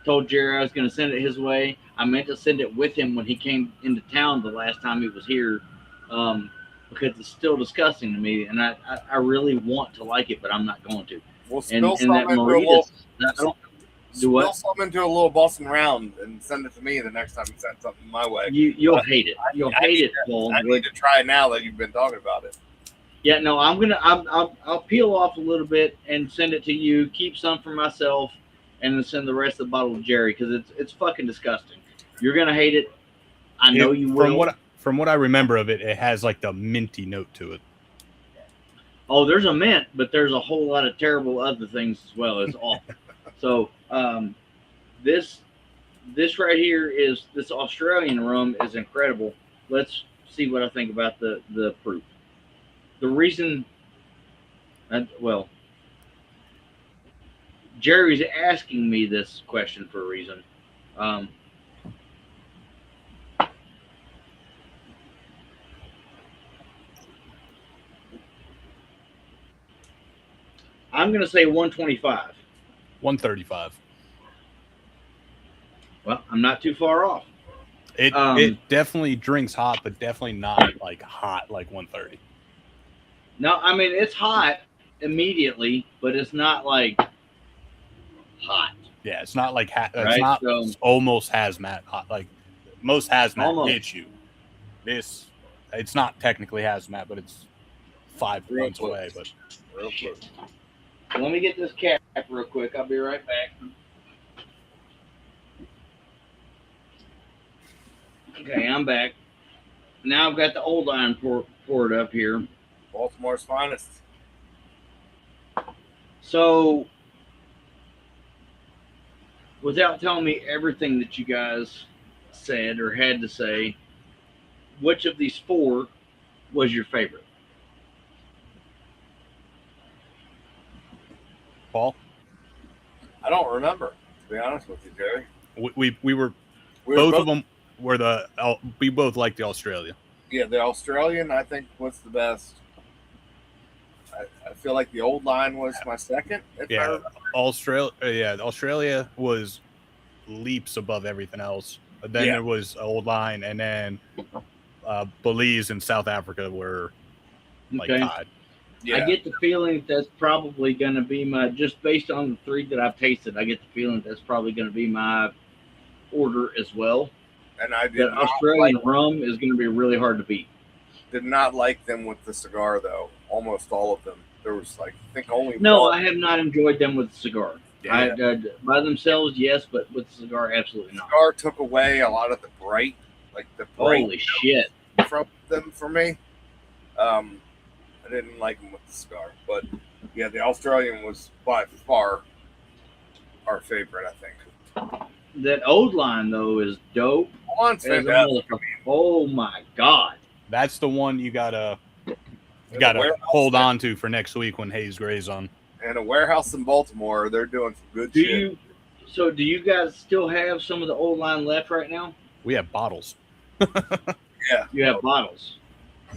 Told Jerry I was going to send it his way. I meant to send it with him when he came into town the last time he was here. Because it's still disgusting to me, and I really want to like it, but I'm not going to. We'll And spill that some into a Meritas, little, I don't do spill what? some into a little Boston Round and send it to me the next time you send something my way. You'll hate it. You'll hate it, Paul. I need to try it now that you've been talking about it. Yeah, no, I'll peel off a little bit and send it to you. Keep some for myself, and then send the rest of the bottle to Jerry because it's fucking disgusting. You're gonna hate it. I know you will. From what I remember of it, it has like the minty note to it. Oh, there's a mint, but there's a whole lot of terrible other things as well. It's awful. So this right here is this Australian rum is incredible. Let's see what I think about the proof. The reason, Jerry's asking me this question for a reason. I'm going to say 125. 135. Well, I'm not too far off. It definitely drinks hot, but definitely not like hot like 130. No, I mean, it's hot immediately, but it's not like hot. Yeah, it's not like it's Right, not so- almost hazmat hot. Like most hazmat Almost. hits you. It's not technically hazmat, but it's 5 Real points close. away. But Real close. Let me get this cap real quick. I'll be right back. Okay, I'm back. Now I've got the old iron poured up here. Baltimore's finest. So, without telling me everything that you guys said or had to say, which of these four was your favorite? Paul, I don't remember, to be honest with you, Jerry. we were We were both of them were we both liked the Australia. Yeah, the Australian, I think, was the best. I feel like the old line was my second. Yeah, Australia was leaps above everything else. Then there was Old Line, and then Belize and South Africa were like tied. Yeah. I get the feeling that's probably going to be just based on the three that I've tasted, I get the feeling that's probably going to be my order as well. And I That Australian rum is going to be really hard to beat. did not like them with the cigar, though. Almost all of them. There was, like, I think only No, one. I have not enjoyed them with the cigar. Yeah. By themselves, yes, but with the cigar, absolutely not. Cigar took away a lot of the bright, Holy shit. from them for me. I didn't like them with the cigar, but yeah, the Australian was by far our favorite, I think. That old line though is dope. One's As a fantastic. motherfucker. Oh my god. That's the one you gotta warehouse hold on to for next week when Hayes Gray's on. And a warehouse in Baltimore, they're doing some good Do shit. you guys still have some of the old line left right now? We have bottles. Yeah, You have bottles.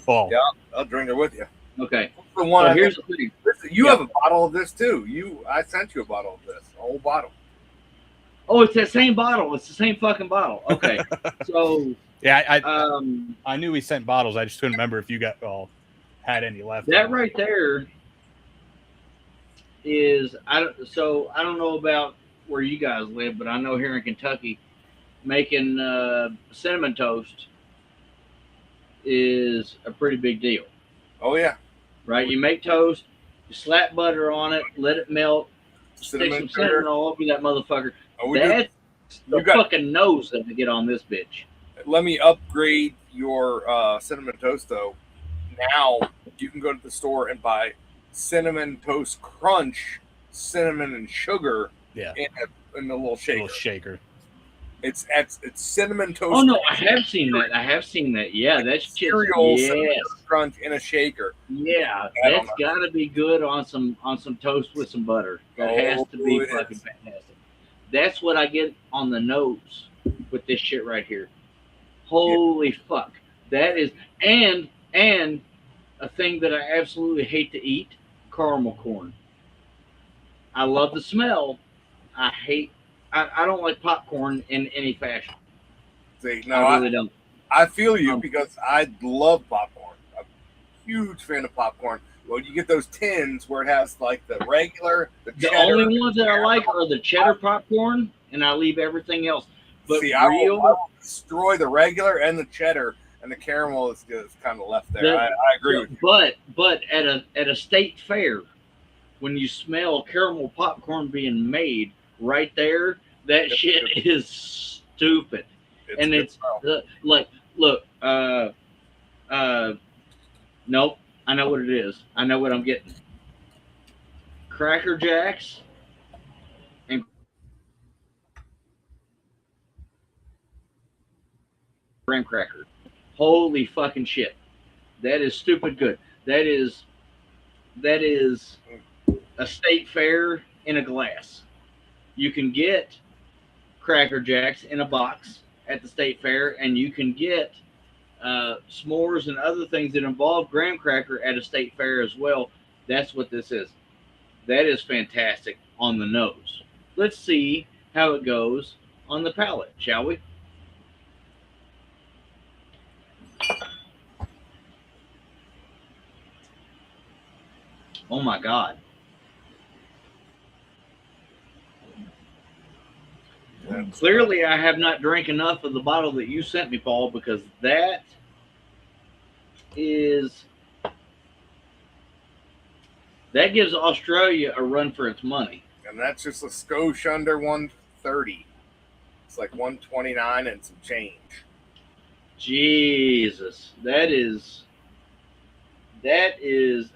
Paul, Yeah. I'll drink it with you. Okay. The one So I here's think- the thing. you Yeah. have a bottle of this too. I sent you a bottle of this, a whole bottle. Oh, it's that same bottle. It's the same fucking bottle. Okay. So Yeah, I knew he sent bottles. I just couldn't remember if you had any left. That right there is I don't know about where you guys live, but I know here in Kentucky, making cinnamon toast is a pretty big deal. Oh yeah, right? You make toast, you slap butter on it, let it melt, stick some cinnamon all over that motherfucker. That's the fucking nose that they get on this bitch. Let me upgrade your cinnamon toast though. Now you can go to the store and buy cinnamon toast crunch, cinnamon and sugar in a little shaker. It's cinnamon toast. Oh no, I have seen that. Yeah, like that's cereal cinnamon toast crunch in a shaker. Yeah, that's got to be good on some toast with some butter. That has to be fucking fantastic. That's what I get on the nose with this shit right here. Holy fuck. That is and a thing that I absolutely hate to eat, caramel corn. I love the smell. I don't like popcorn in any fashion. See, no, I really don't. I feel you because I love popcorn. I'm a huge fan of popcorn. Well, you get those tins where it has like the regular, the cheddar. The only ones that I like are the cheddar popcorn, and I leave everything else. But see, I will destroy the regular and the cheddar, and the caramel is kind of left there. I agree with you. But at a state fair, when you smell caramel popcorn being made right there, that shit is stupid. It's like, look, nope. I know what it is. I know what I'm getting. Cracker Jacks and graham cracker. Holy fucking shit. That is stupid good. That is a state fair in a glass. You can get Cracker Jacks in a box at the state fair, and you can get s'mores and other things that involve graham cracker at a state fair as well. That's what this is. That is fantastic on the nose. Let's see how it goes on the palate, shall we? Oh my God. Clearly, I have not drank enough of the bottle that you sent me, Paul, because that gives Australia a run for its money. And that's just a skosh under 130. It's like 129 and some change. Jesus, that is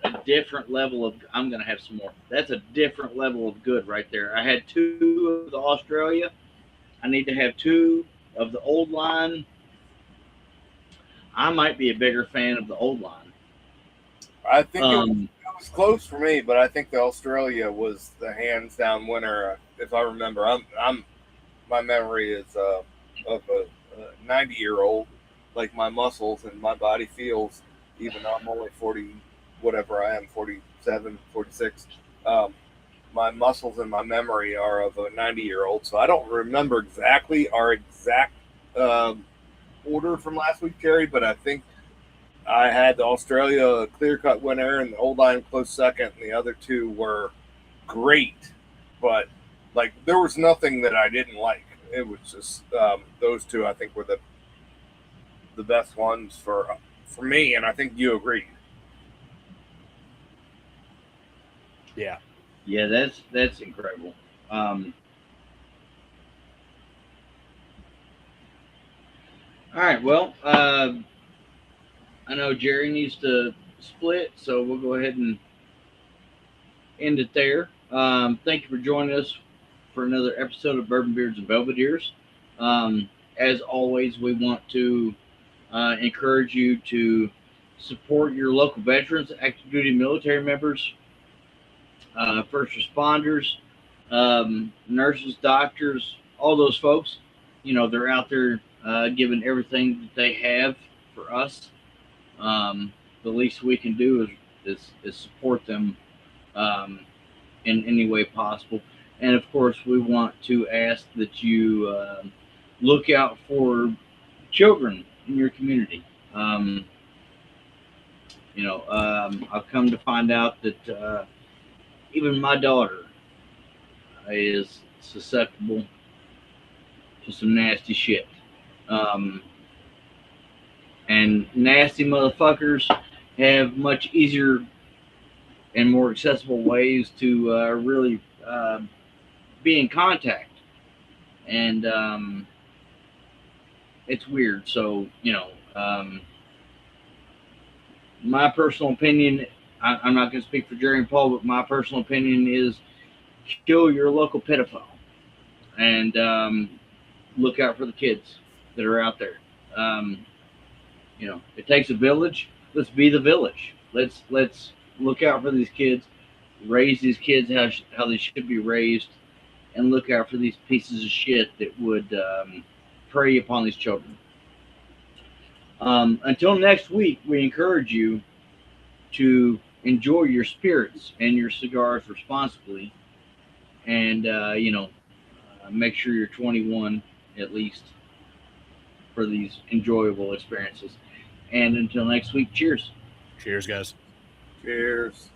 a different level of. I'm gonna have some more. That's a different level of good right there. I had 2 of the Australia. I need to have 2 of the old line. I might be a bigger fan of the old line. I think it was close for me, but I think the Australia was the hands down winner. If I remember, my memory is of a 90-year-old. Like my muscles and my body feels, even though I'm only 40, whatever I am, 47, 46. My muscles and my memory are of a 90-year-old, so I don't remember exactly our exact order from last week, Jerry, but I think I had the Australia clear-cut winner and the Old Line close second, and the other 2 were great, but like there was nothing that I didn't like. It was just those 2 I think were the best ones for me, and I think you agree. Yeah. Yeah, that's incredible. All right, well, I know Jerry needs to split, so we'll go ahead and end it there. Thank you for joining us for another episode of Bourbon Beards and Belvederes. As always, we want to encourage you to support your local veterans, active duty military members, first responders, nurses, doctors, all those folks. You know, they're out there giving everything that they have for us. The least we can do is support them in any way possible. And of course, we want to ask that you look out for children in your community. I've come to find out that even my daughter is susceptible to some nasty shit. Um, and nasty motherfuckers have much easier and more accessible ways to really be in contact. And it's weird. So, my personal opinion, I'm not going to speak for Jerry and Paul, but my personal opinion is kill your local pedophile and look out for the kids that are out there. It takes a village. Let's be the village. Let's look out for these kids, raise these kids how they should be raised, and look out for these pieces of shit that would prey upon these children. Until next week, we encourage you to enjoy your spirits and your cigars responsibly, and make sure you're 21 at least for these enjoyable experiences. And until next week, cheers. Cheers, guys. Cheers.